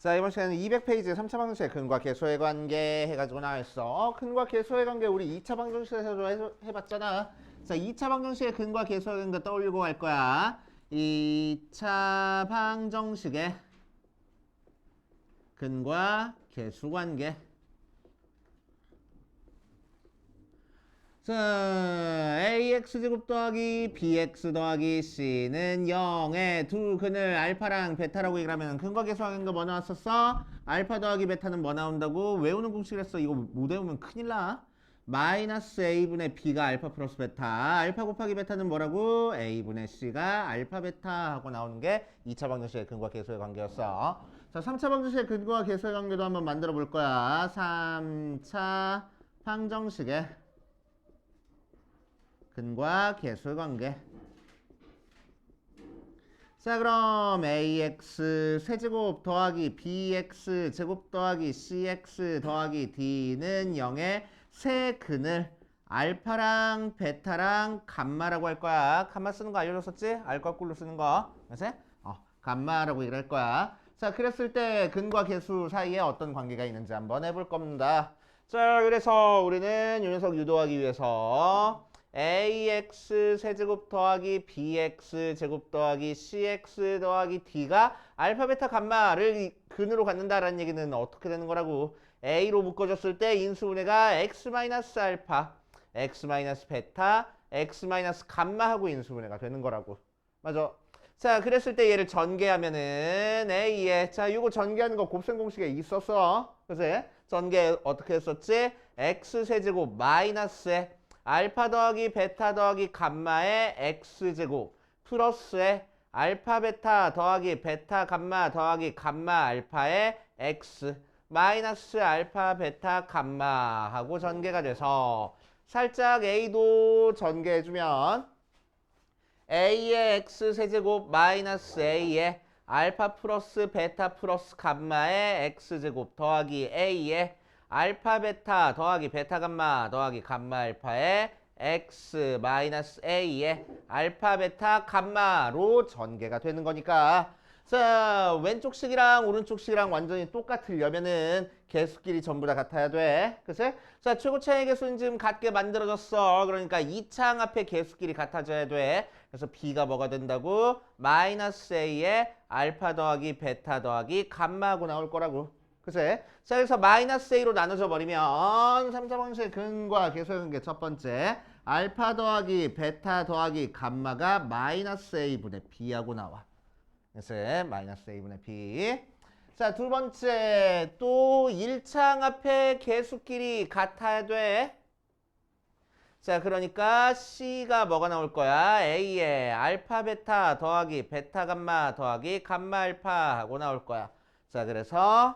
자, 이번 시간은 200페이지 3차 방정식의 근과 계수의 관계 해가지고 나와있어. 근과 계수의 관계 우리 2차 방정식에서도 해봤잖아. 자, 2차 방정식의 근과 계수의 관계 떠올리고 갈 거야. 2차 방정식의 근과 계수 관계. 자, ax제곱 더하기 bx 더하기 c는 0의 두 근을 알파랑 베타라고 얘기를 하면 근과 계수하는 거 뭐 나왔었어? 알파 더하기 베타는 뭐 나온다고? 외우는 공식이랬어. 이거 못 외우면 큰일 나. 마이너스 a분의 b가 알파 플러스 베타. 알파 곱하기 베타는 뭐라고? a분의 c가 알파 베타 하고 나오는 게 2차 방정식의 근과 계수의 관계였어. 자, 3차 방정식의 근과 계수의 관계도 한번 만들어 볼 거야. 3차 방정식의 근과 계수 관계. 자, 그럼 ax 세제곱 더하기 bx 제곱 더하기 cx 더하기 d는 0의 세 근을 알파랑 베타랑 감마라고 할 거야. 감마 쓰는 거 알려줬었지? 알과 꿀로 쓰는 거. 그래서 감마라고 얘기를 할 거야. 자, 그랬을 때 근과 계수 사이에 어떤 관계가 있는지 한번 해볼 겁니다. 자, 그래서 우리는 이 녀석 유도하기 위해서 ax 세제곱 더하기 bx 제곱 더하기 cx 더하기 d가 알파 베타 감마를 근으로 갖는다라는 얘기는 어떻게 되는 거라고? a로 묶어줬을 때 인수분해가 x 마이너스 알파, x 마이너스 베타, x 마이너스 감마하고 인수분해가 되는 거라고. 맞아. 자, 그랬을 때 얘를 전개하면은 a에 자, 이거 전개하는 거 곱셈 공식에 있었어. 그래서 전개 어떻게 했었지? x 세제곱 마이너스에 알파 더하기 베타 더하기 감마의 x제곱 플러스에 알파 베타 더하기 베타 감마 더하기 감마 알파의 x 마이너스 알파 베타 감마 하고 전개가 돼서 살짝 a도 전개해주면 a의 x 세제곱 마이너스 a의 알파 플러스 베타 플러스 감마의 x제곱 더하기 a의 알파 베타 더하기 베타 감마 더하기 감마 알파의 x 마이너스 a의 알파 베타 감마로 전개가 되는 거니까 자, 왼쪽 식이랑 오른쪽 식이랑 완전히 똑같으려면은 개수끼리 전부 다 같아야 돼. 그치? 자, 최고차의 개수는 지금 같게 만들어졌어. 그러니까 2창 앞에 개수끼리 같아져야 돼. 그래서 b가 뭐가 된다고? 마이너스 a의 알파 더하기 베타 더하기 감마하고 나올 거라고. 그치? 자, 그래서 마이너스 a로 나눠져 버리면 3차 방정식의 근과 계수의 관계 첫 번째 알파 더하기 베타 더하기 감마가 마이너스 a분의 b하고 나와. 그래서 마이너스 a분의 b. 자, 두 번째 또 1창 앞에 개수끼리 같아야 돼. 자, 그러니까 c가 뭐가 나올 거야? a의 알파 베타 더하기 베타 감마 더하기 감마 알파 하고 나올 거야. 자, 그래서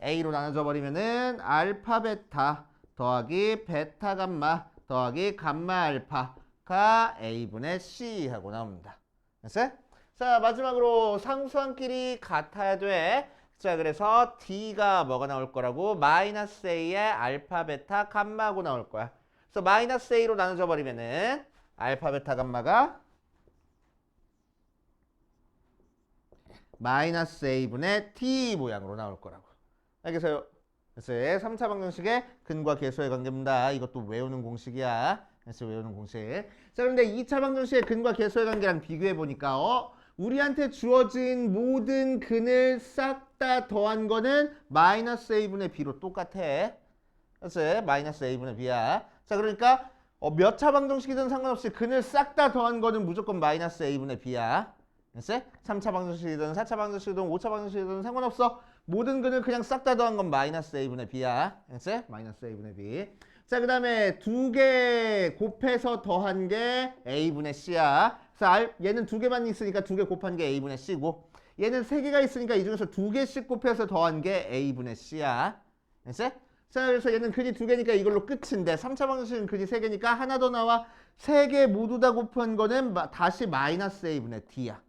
a로 나눠져 버리면은 알파 베타 더하기 베타 감마 더하기 감마 알파가 a분의 c 하고 나옵니다. 됐어요? 자, 마지막으로 상수항끼리 같아야 돼. 자, 그래서 d가 뭐가 나올 거라고? 마이너스 a의 알파 베타 감마하고 나올 거야. 그래서 마이너스 a로 나눠져 버리면은 알파 베타 감마가 마이너스 a분의 t 모양으로 나올 거라고. 알겠어요? 그래서 3차 방정식의 근과 계수의 관계입니다. 이것도 외우는 공식이야. 그래서 외우는 공식. 자, 그런데 2차 방정식의 근과 계수의 관계랑 비교해 보니까 우리한테 주어진 모든 근을 싹 다 더한 거는 마이너스 a분의 b로 똑같아. 그래서 마이너스 a분의 b야. 자, 그러니까 몇 차 방정식이든 상관없이 근을 싹 다 더한 거는 무조건 마이너스 a분의 b야. 그래서 3차 방정식이든 4차 방정식이든 5차 방정식이든 상관없어. 모든 근을 그냥 싹 다 더한 건 마이너스 a분의 b야. 그래서 마이너스 a분의 b. 자, 그 다음에 두 개 곱해서 더한 게 a분의 c야. 그래서 얘는 두 개만 있으니까 두 개 곱한 게 a분의 c고 얘는 세 개가 있으니까 이 중에서 두 개씩 곱해서 더한 게 a분의 c야. 그래서 자, 그래서 얘는 근이 두 개니까 이걸로 끝인데 3차 방정식은 근이 세 개니까 하나 더 나와. 세 개 모두 다 곱한 거는 다시 마이너스 a분의 d야.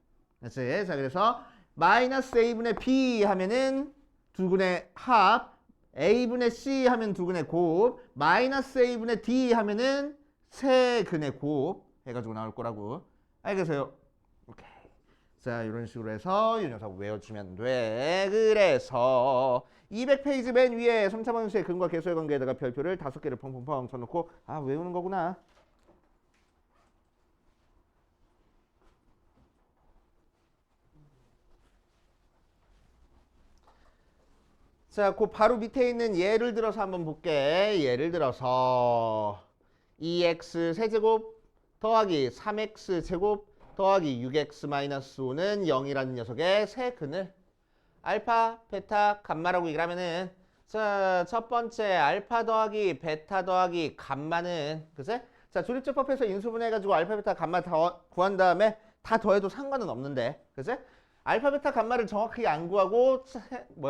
자, 그래서 마이너스 a분의 b 하면은 두 근의 합, a분의 c 하면 두 근의 곱, 마이너스 a분의 d 하면은 세 근의 곱 해가지고 나올 거라고. 알겠어요? 오케이. 자, 이런 식으로 해서 이 녀석 외워주면 돼. 그래서 200페이지 맨 위에 3차 방정식의 근과 계수의 관계에다가 별표를 5개를 펑펑펑 쳐놓고 외우는 거구나. 자, 그 바로 밑에 있는 예를 들어서 한번 볼게. 예를 들어서 2x 세제곱 더하기 3x 제곱 더하기 6x 마이너스 5는 0이라는 녀석의 세 근을 알파, 베타, 감마라고 얘기를 하면은 자, 첫 번째 알파 더하기 베타 더하기 감마는 그치? 자, 조립제법에서 인수분해해가지고 알파, 베타, 감마 다 구한 다음에 다 더해도 상관은 없는데 그치? 알파, 베타, 감마를 정확하게 안 구하고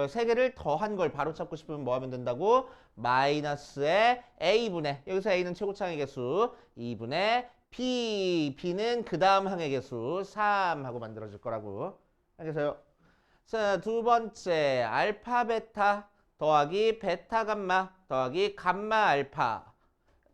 세 개를 더한 걸 바로 찾고 싶으면 뭐 하면 된다고? 마이너스의 a분의 여기서 a는 최고차항의 개수 2분의 b는 그 다음 항의 개수 3하고 만들어질 거라고. 알겠어요? 자, 두 번째 알파, 베타 더하기 베타, 감마 더하기 감마, 알파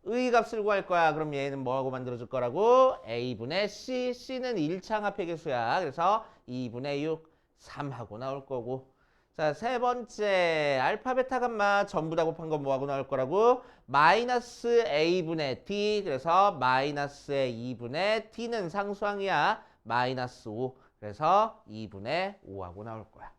의 값을 구할 거야. 그럼 얘는 뭐하고 만들어질 거라고? a분의 c는 1창 합의 개수야. 그래서 2분의 6, 3하고 나올 거고. 자, 세 번째 알파, 베타, 감마 전부 다 곱한 건 뭐하고 나올 거라고? 마이너스 a분의 d. 그래서 마이너스의 2분의 d는 상수항이야. 마이너스 5. 그래서 2분의 5하고 나올 거야.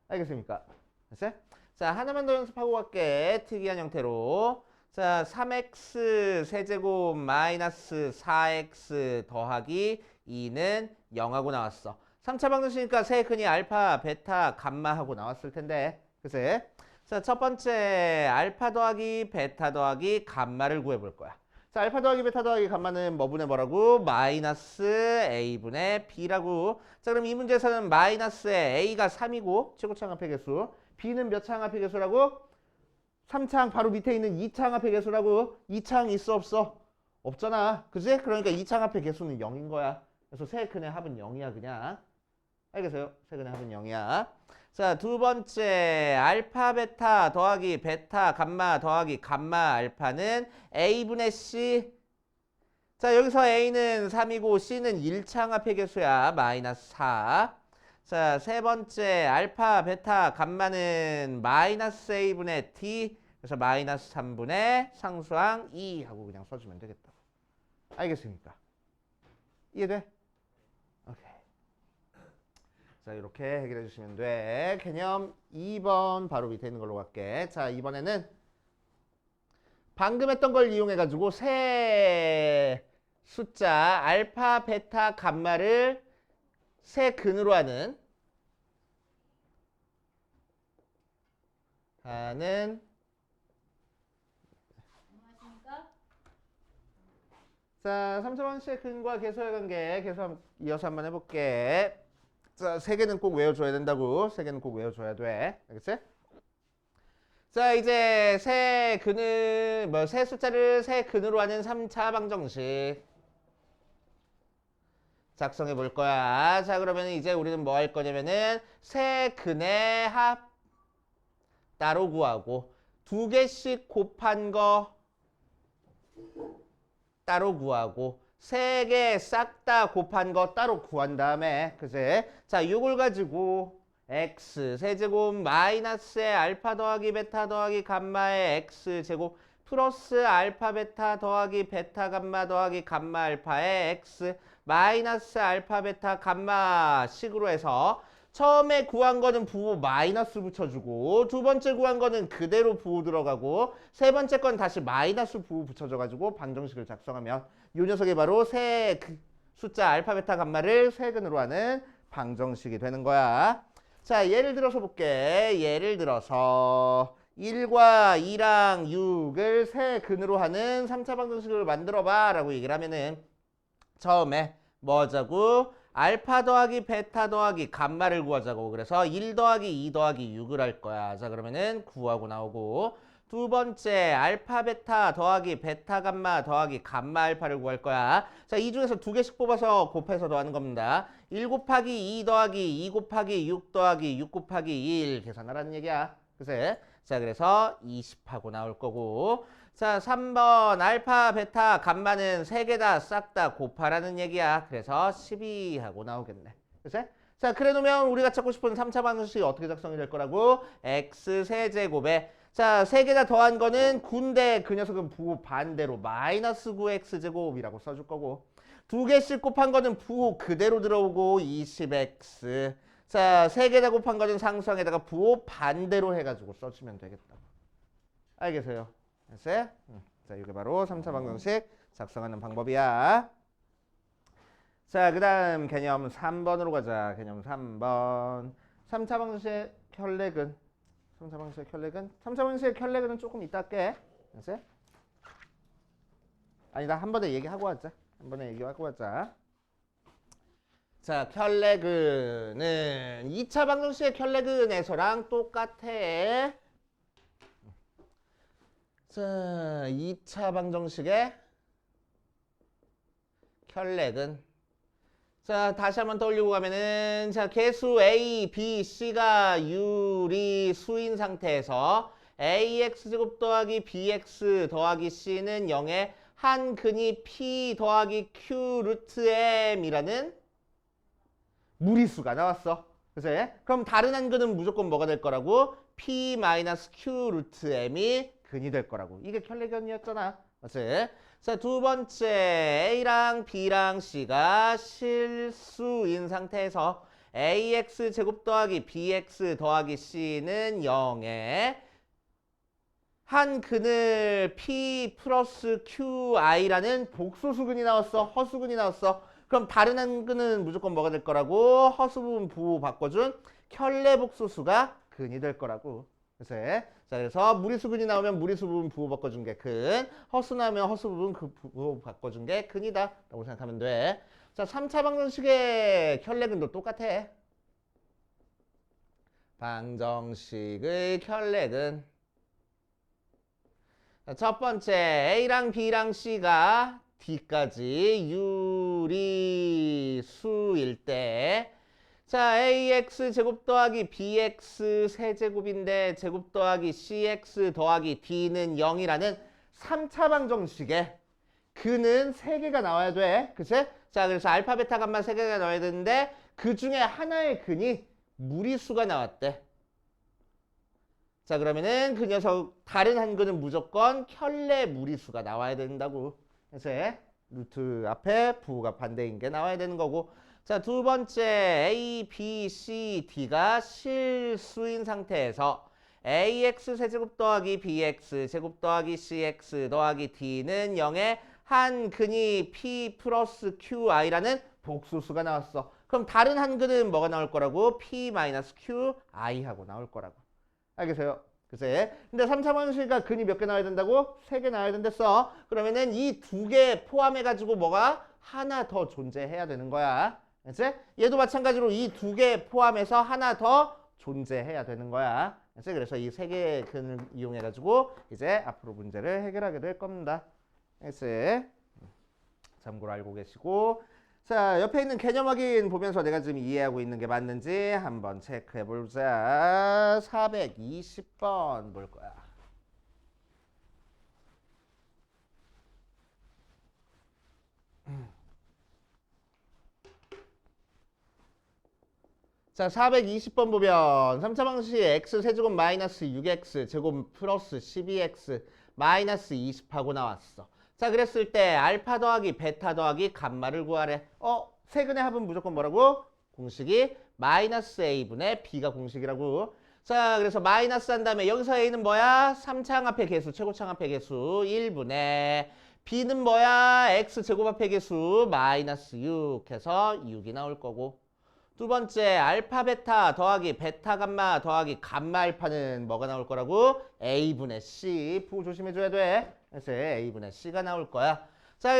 알겠습니까? 됐어요? 자, 하나만 더 연습하고 갈게. 특이한 형태로. 자, 3x 세제곱 마이너스 4x 더하기 2는 0하고 나왔어. 3차 방정식이니까 세 근이 알파, 베타, 감마하고 나왔을 텐데. 그치? 자, 첫 번째 알파 더하기 베타 더하기 감마를 구해볼 거야. 자, 알파 더하기 베타 더하기 감마는 뭐분의 뭐라고? 마이너스 a분의 b라고. 자, 그럼 이 문제에서는 마이너스의 a가 3이고 최고차항 합의 개수. b는 몇 창 합의 개수라고? 3창 바로 밑에 있는 2창 합의 개수라고. 2창 있어 없어? 없잖아. 그지? 그러니까 2창 합의 개수는 0인 거야. 그래서 세 근의 합은 0이야 그냥. 알겠어요? 세 근의 합은 0이야. 자, 두 번째 알파, 베타 더하기 베타, 감마 더하기 감마, 알파는 a분의 c. 자, 여기서 a는 3이고 c는 1창 합의 개수야. 마이너스 4. 자, 세 번째 알파, 베타, 감마는 마이너스 a분의 t. 그래서 마이너스 3분의 상수항 2 하고 그냥 써주면 되겠다. 알겠습니까? 이해돼? 오케이. 자, 이렇게 해결해 주시면 돼. 개념 2번 바로 밑에 있는 걸로 갈게. 자, 이번에는 방금 했던 걸 이용해가지고 새 숫자 알파, 베타, 감마를 세 근으로 하는 자, 3차 방정식의 근과 계수의 관계 이어서 한번 해볼게. 자, 세 개는 꼭 외워줘야 된다고. 세 개는 꼭 외워줘야 돼. 알겠지? 자, 이제 세 숫자를 세 근으로 하는 3차 방정식 작성해 볼 거야. 자, 그러면 이제 우리는 뭐 할 거냐면은 세 근의 합 따로 구하고 두 개씩 곱한 거 따로 구하고 세 개 싹 다 곱한 거 따로 구한 다음에 그지? 자, 이걸 가지고 x 세제곱 마이너스의 알파 더하기 베타 더하기 감마의 x 제곱 플러스 알파 베타 더하기 베타 감마 더하기 감마 알파의 x 마이너스 알파 베타 감마 식으로 해서 처음에 구한 거는 부호 마이너스 붙여주고 두 번째 구한 거는 그대로 부호 들어가고 세 번째 건 다시 마이너스 부호 붙여줘가지고 방정식을 작성하면 이 녀석이 바로 세 숫자 알파 베타 감마를 세 근으로 하는 방정식이 되는 거야. 자, 예를 들어서 볼게. 예를 들어서 1과 2랑 6을 세 근으로 하는 3차 방정식을 만들어봐 라고 얘기를 하면은 처음에 뭐 하자고? 알파 더하기 베타 더하기 감마를 구하자고. 그래서 1 더하기 2 더하기 6을 할 거야. 자, 그러면은 9하고 나오고 두 번째 알파 베타 더하기 베타 감마 더하기 감마 알파를 구할 거야. 자, 이 중에서 두 개씩 뽑아서 곱해서 더하는 겁니다. 1 곱하기 2 더하기 2 곱하기 6 더하기 6 곱하기 1 계산하라는 얘기야. 그래? 자, 그래서 20하고 나올 거고 자, 3번 알파 베타 감마는 세 개 다 싹 다 곱하라는 얘기야. 그래서 12하고 나오겠네. 그치? 자, 그래 놓으면 우리가 찾고 싶은 3차 방정식이 어떻게 작성이 될 거라고? x 세제곱에 자, 세 개 다 더한 거는 9인데 그 녀석은 부호 반대로 마이너스 9x제곱이라고 써줄 거고 두 개씩 곱한 거는 부호 그대로 들어오고 20x 자, 세 개 다 곱한 거는 상수항에다가 부호 반대로 해가지고 써주면 되겠다. 알겠어요? 알겠어요? 자, 이게 바로 3차 방정식 작성하는 방법이야. 자, 그 다음 개념 3번으로 가자. 개념 3번. 3차 방정식의 혈렉은 3차 방정식의 혈렉은 3차 방정식의 혈렉은 조금 이따 할게. 알았어요? 아니다. 한 번에 얘기하고 하자. 한 번에 얘기하고 하자. 자, 혈렉은은 2차 방정식의 혈렉은에서랑 똑같아. 자, 2차 방정식의 혈렉은 자, 다시 한번 떠올리고 가면은 자, 개수 A, B, C가 유리수인 상태에서 AX제곱 더하기 BX 더하기 C는 0의 한 근이 P 더하기 Q 루트 M이라는 무리수가 나왔어. 그래서 그럼 다른 한 근은 무조건 뭐가 될 거라고? P 마이너스 Q 루트 M이 근이 될 거라고. 이게 혈렉연이었잖아. 맞지? 자, 두 번째 A랑 B랑 C가 실수인 상태에서 AX 제곱 더하기 BX 더하기 C는 0에 한 근을 P 플러스 QI라는 복소수근이 나왔어. 허수근이 나왔어. 그럼 다른 한 근은 무조건 뭐가 될 거라고? 허수 부분 부호 바꿔준 혈례복소수가 근이 될 거라고. 그래서 무리수근이 나오면 무리수 부분 부호 바꿔준 게 근, 허수 나오면 허수 부분 그 부호 바꿔준 게 근이다 라고 생각하면 돼. 자, 3차 방정식의 혈례근도 똑같아. 방정식의 혈례근 첫 번째 A랑 B랑 C가 D까지 유리수일 때 자, AX 제곱 더하기 BX 세제곱인데 제곱 더하기 CX 더하기 D는 0이라는 3차 방정식에 근은 3개가 나와야 돼. 그치? 자, 그래서 알파, 베타, 감마 3개가 나와야 되는데 그 중에 하나의 근이 무리수가 나왔대. 자, 그러면은 그 녀석 다른 한 근은 무조건 혈례 무리수가 나와야 된다고. 그래서 루트 앞에 부호가 반대인 게 나와야 되는 거고. 자, 두 번째 A, B, C, D가 실수인 상태에서 AX 세제곱 더하기 BX 제곱 더하기 CX 더하기 D는 0의 한 근이 P 플러스 QI라는 복수수가 나왔어. 그럼 다른 한 근은 뭐가 나올 거라고? P 마이너스 QI하고 나올 거라고. 알겠어요? 글쎄. 근데 3차 방정식이 근이 몇 개 나와야 된다고? 3개 나와야 된댔어. 그러면은 이 2개 포함해가지고 뭐가 하나 더 존재해야 되는 거야. 알지? 얘도 마찬가지로 이 2개 포함해서 하나 더 존재해야 되는 거야. 알지? 그래서 이 3개의 근을 이용해가지고 이제 앞으로 문제를 해결하게 될 겁니다. 알지? 참고로 알고 계시고. 자, 옆에 있는 개념 확인 보면서 내가 지금 이해하고 있는 게 맞는지 한번 체크해보자. 420번 볼 거야. 자, 420번 보면 3차 방식 x 세제곱 마이너스 6x 제곱 플러스 12x 마이너스 20하고 나왔어. 자, 그랬을 때 알파 더하기 베타 더하기 감마를 구하래. 세근의 합은 무조건 뭐라고? 공식이 마이너스 a분의 b가 공식이라고. 자, 그래서 마이너스 한 다음에 여기서 a는 뭐야? 3차항합의 개수, 최고차항합의 개수 1분의 b는 뭐야? x 제곱합의 개수 마이너스 6 해서 6이 나올 거고. 두 번째 알파 베타 더하기 베타 감마 더하기 감마 알파는 뭐가 나올 거라고? a분의 c. 부호 조심해줘야 돼. 그래서 a분의 c가 나올 거야. 자,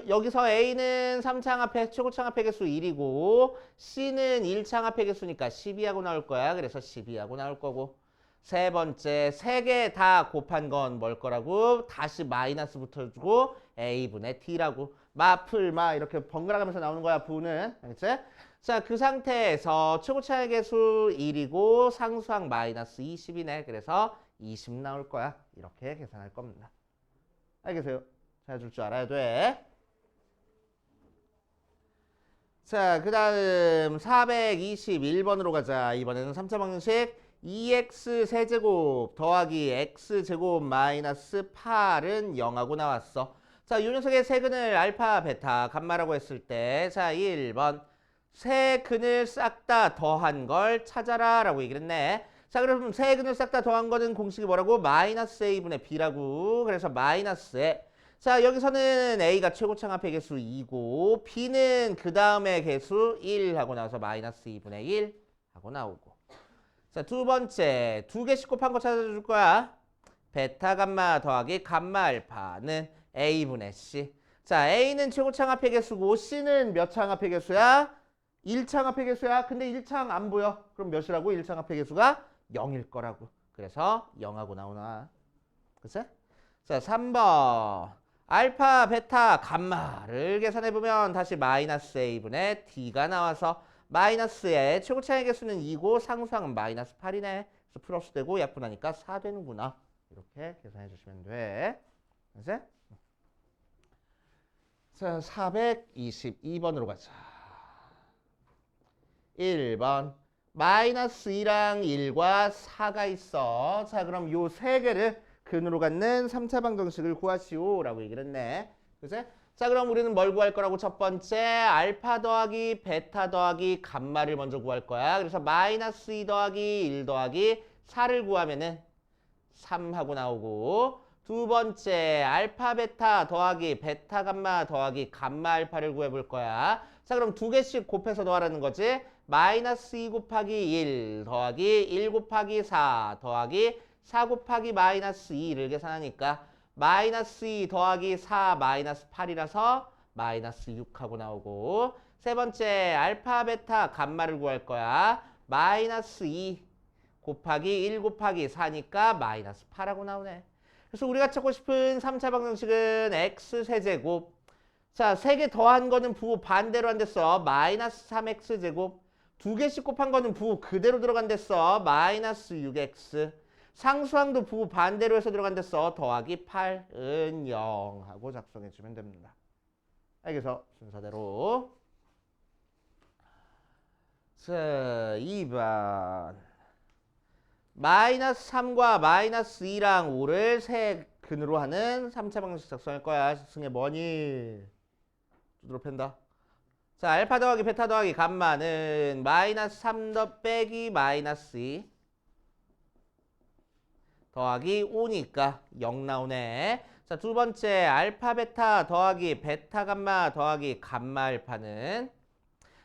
여기서 a는 3차항합의 최고차항합의 개수 1이고 c는 1차항합의 개수니까 12하고 나올 거야. 그래서 12하고 나올 거고. 세 번째 3개 다 곱한 건 뭘 거라고? 다시 마이너스 붙여주고 a분의 t라고. 마풀마 이렇게 번갈아가면서 나오는 거야. 부호는. 알겠지? 자, 그 상태에서 최고차의 개수 1이고 상수항 마이너스 20이네. 그래서 20 나올 거야. 이렇게 계산할 겁니다. 알겠어요? 찾아줄 줄 알아야 돼. 자, 그 다음 421번으로 가자. 이번에는 3차 방정식 2x 세제곱 더하기 x제곱 마이너스 8은 0하고 나왔어. 자, 이 녀석의 세근을 알파, 베타, 감마라고 했을 때 자, 1번 세근을 싹 다 더한 걸 찾아라 라고 얘기를 했네. 자, 그럼 세근을 싹 다 더한 거는 공식이 뭐라고? 마이너스 a분의 b라고. 그래서 마이너스에 자, 여기서는 A가 최고창합의 개수 2고 B는 그 다음에 개수 1 하고 나와서 마이너스 2분의 1 하고 나오고. 자, 두 번째 두 개씩 곱한 거 찾아줄 거야. 베타 감마 더하기 감마 알파는 A분의 C. 자, A는 최고창합의 개수고 C는 몇 창합의 개수야? 1창합의 개수야. 근데 1창 안 보여. 그럼 몇이라고? 1창합의 개수가 0일 거라고. 그래서 0하고 나오나. 그치? 자, 3번. 알파, 베타, 감마를 계산해보면 다시 마이너스 a분의 d가 나와서 마이너스의 최고차의 개수는 2고 상수항은 마이너스 8이네. 그래서 플러스 되고 약분하니까 4 되는구나. 이렇게 계산해 주시면 돼. 그치? 자, 422번으로 가자. 1번. 마이너스 2랑 1과 4가 있어. 자, 그럼 요 세 개를 근으로 갖는 3차 방정식을 구하시오 라고 얘기를 했네. 그치? 자, 그럼 우리는 뭘 구할 거라고? 첫 번째 알파 더하기 베타 더하기 감마를 먼저 구할 거야. 그래서 마이너스 2 더하기 1 더하기 4를 구하면은 3하고 나오고, 두 번째 알파 베타 더하기 베타 감마 더하기 감마 알파를 구해볼 거야. 자, 그럼 두 개씩 곱해서 더하라는 거지. 마이너스 2 곱하기 1 더하기 1 곱하기 4 더하기 4 곱하기 마이너스 2를 계산하니까 마이너스 2 더하기 4 마이너스 8이라서 마이너스 6하고 나오고, 세 번째 알파 베타 감마를 구할 거야. 마이너스 2 곱하기 1 곱하기 4니까 마이너스 8하고 나오네. 그래서 우리가 찾고 싶은 3차 방정식은 x세제곱. 자, 3개 더한 거는 부호 반대로 안 됐어. 마이너스 3x제곱. 두 개씩 곱한 거는 부호 그대로 들어간댔어. 마이너스 6x. 상수항도 부호 반대로 해서 들어간댔어. 더하기 8은 0 하고 작성해주면 됩니다. 알겠어? 순서대로. 자, 2번. 마이너스 3과 마이너스 2랑 5를 세 근으로 하는 3차 방정식 작성할 거야. 승혜 뭐니? 두드러 팬다. 자, 알파 더하기 베타 더하기 감마는 마이너스 3 더 빼기 마이너스 2 더하기 5니까 0 나오네. 자, 두 번째 알파 베타 더하기 베타 감마 더하기 감마 알파는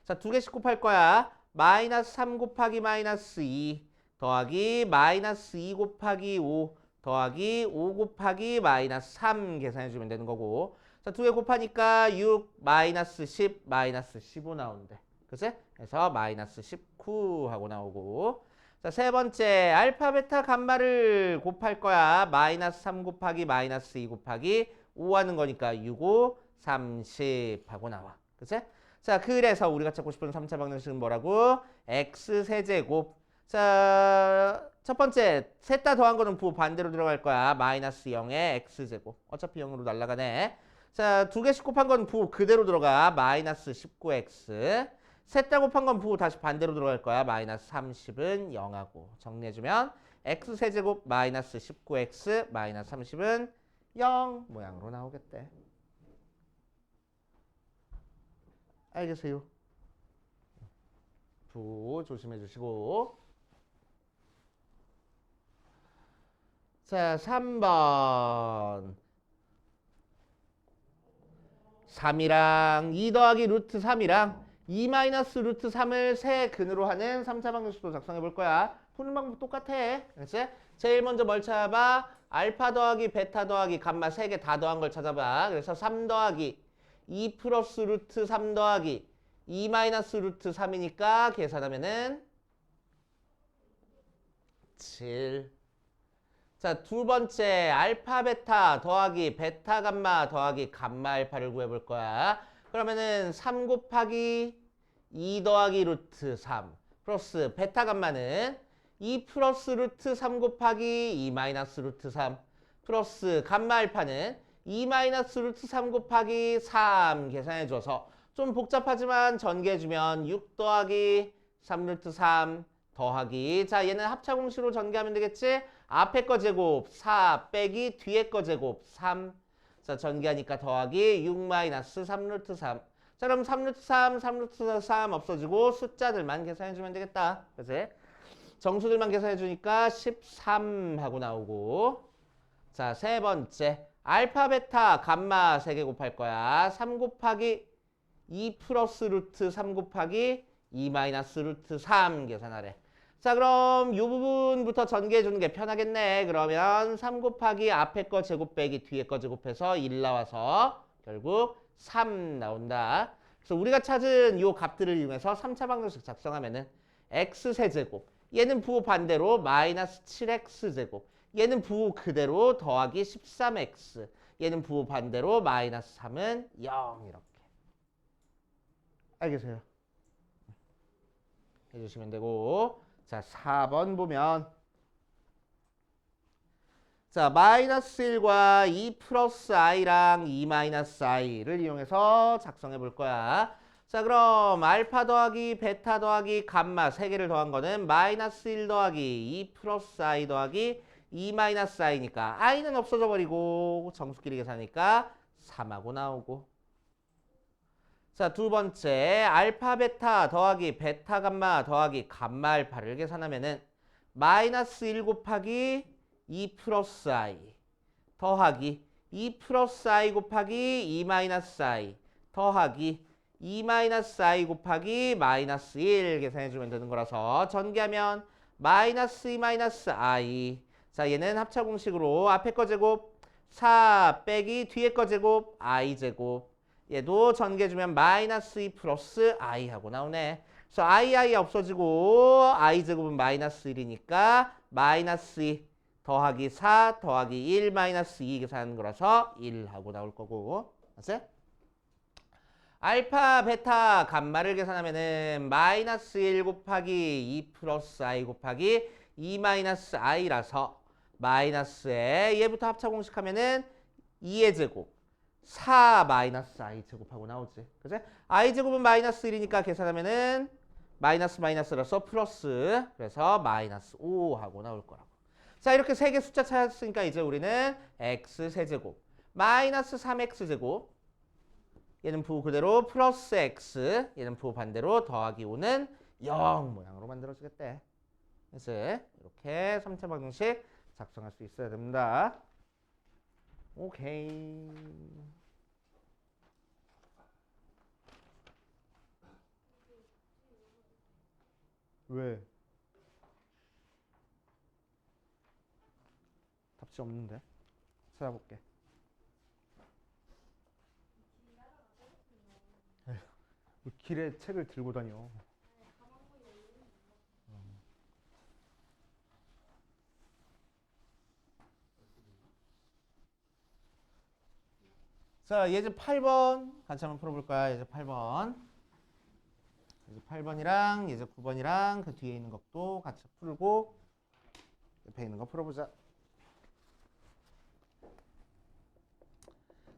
자, 두 개씩 곱할 거야. 마이너스 3 곱하기 마이너스 2 더하기 마이너스 2 곱하기 5 더하기 5 곱하기 마이너스 3 계산해주면 되는 거고. 자, 두 개 곱하니까 6 마이너스 10 마이너스 15 나오는데. 그치? 그래서 마이너스 19 하고 나오고. 자, 세 번째 알파 베타 감마를 곱할 거야. 마이너스 3 곱하기 마이너스 2 곱하기 5 하는 거니까 6, 5, 30 하고 나와. 그치? 자, 그래서 우리가 찾고 싶은 3차 방정식은 뭐라고? x세제곱. 자, 첫 번째 셋 다 더한 거는 부호 반대로 들어갈 거야. 마이너스 0에 x제곱. 어차피 0으로 날아가네. 자, 두 개씩 곱한 건 부호 그대로 들어가. 마이너스 19x. 셋 다 곱한 건 부호 다시 반대로 들어갈 거야. 마이너스 30은 0하고. 정리해주면 x세제곱 마이너스 19x 마이너스 30은 0 모양으로 나오겠대. 알겠어요? 부호 조심해 주시고. 자, 3번. 3이랑 2 더하기 루트 3이랑 2 마이너스 루트 3을 세 근으로 하는 3차 방정식도 작성해 볼 거야. 푸는 방법 똑같아. 그렇지? 제일 먼저 뭘 찾아봐? 알파 더하기 베타 더하기 감마 세 개 다 더한 걸 찾아봐. 그래서 3 더하기 2 플러스 루트 3 더하기 2 마이너스 루트 3이니까 계산하면은 7. 자, 두 번째 알파 베타 더하기 베타 감마 더하기 감마 알파를 구해볼 거야. 그러면은 3 곱하기 2 더하기 루트 3 플러스 베타 감마는 2 플러스 루트 3 곱하기 2 마이너스 루트 3 플러스 감마 알파는 2 마이너스 루트 3 곱하기 3 계산해줘서 좀 복잡하지만 전개해주면 6 더하기 3루트 3 더하기 자 얘는 합차공식으로 전개하면 되겠지? 앞에 거 제곱 4 빼기 뒤에 거 제곱 3 자 전개하니까 더하기 6 마이너스 3루트 3 자 그럼 3루트 3, 3루트 3 없어지고 숫자들만 계산해주면 되겠다. 그치? 정수들만 계산해주니까 13 하고 나오고 자 세 번째 알파, 베타, 감마 3개 곱할 거야. 3 곱하기 2 플러스 루트 3 곱하기 2 마이너스 루트 3 계산하래. 자 그럼 이 부분부터 전개해 주는 게 편하겠네. 그러면 3 곱하기 앞에 거 제곱 빼기 뒤에 거 제곱해서 1 나와서 결국 3 나온다. 그래서 우리가 찾은 이 값들을 이용해서 3차 방정식 작성하면은 x세제곱 얘는 부호 반대로 마이너스 7x제곱 얘는 부호 그대로 더하기 13x 얘는 부호 반대로 마이너스 3은 0 이렇게 알겠어요? 해주시면 되고 자 4번 보면 자 마이너스 1과 2 플러스 i랑 2 마이너스 i를 이용해서 작성해 볼 거야. 자 그럼 알파 더하기 베타 더하기 감마 3개를 더한 거는 마이너스 1 더하기 2 플러스 i 더하기 2 마이너스 i니까 i는 없어져 버리고 정수끼리 계산하니까 3하고 나오고 자 두 번째 알파 베타 더하기 베타 감마 더하기 감마 알파를 계산하면은 마이너스 1 곱하기 2 플러스 i 더하기 2 플러스 i 곱하기 2 마이너스 i 더하기 2 마이너스 i 곱하기 마이너스 1 계산해주면 되는 거라서 전개하면 마이너스 2 마이너스 i 자 얘는 합차 공식으로 앞에 거 제곱 4 빼기 뒤에 거 제곱 i 제곱 얘도 전개해주면 마이너스 2 플러스 i 하고 나오네. 그래서 i 없어지고 i 제곱은 마이너스 1이니까 마이너스 2 더하기 4 더하기 1 마이너스 2 계산하는 거라서 1 하고 나올 거고 맞지? 알파, 베타, 감마를 계산하면은 마이너스 1 곱하기 2 플러스 i 곱하기 2 마이너스 i라서 마이너스에 얘부터 합차 공식하면은 2의 제곱 4 마이너스 i 제곱하고 나오지. 그치? i 제곱은 마이너스 1이니까 계산하면은 마이너스 마이너스라서 플러스 그래서 마이너스 5 하고 나올 거라고. 자 이렇게 세 개 숫자 찾았으니까 이제 우리는 x 세제곱 마이너스 3x 제곱 얘는 부호 그대로 플러스 x 얘는 부호 반대로 더하기 5는 0 모양으로 만들어지겠대. 그래서 이렇게 3차 방정식 작성할 수 있어야 됩니다. 오케이. 왜? 답지 없는데? 찾아볼게. 왜 길에 책을 들고 다녀? 자, 예제 8번 같이 한번 풀어볼까요? 예제 8번. 예제 8번이랑 예제 9번이랑 그 뒤에 있는 것도 같이 풀고 옆에 있는 거 풀어보자.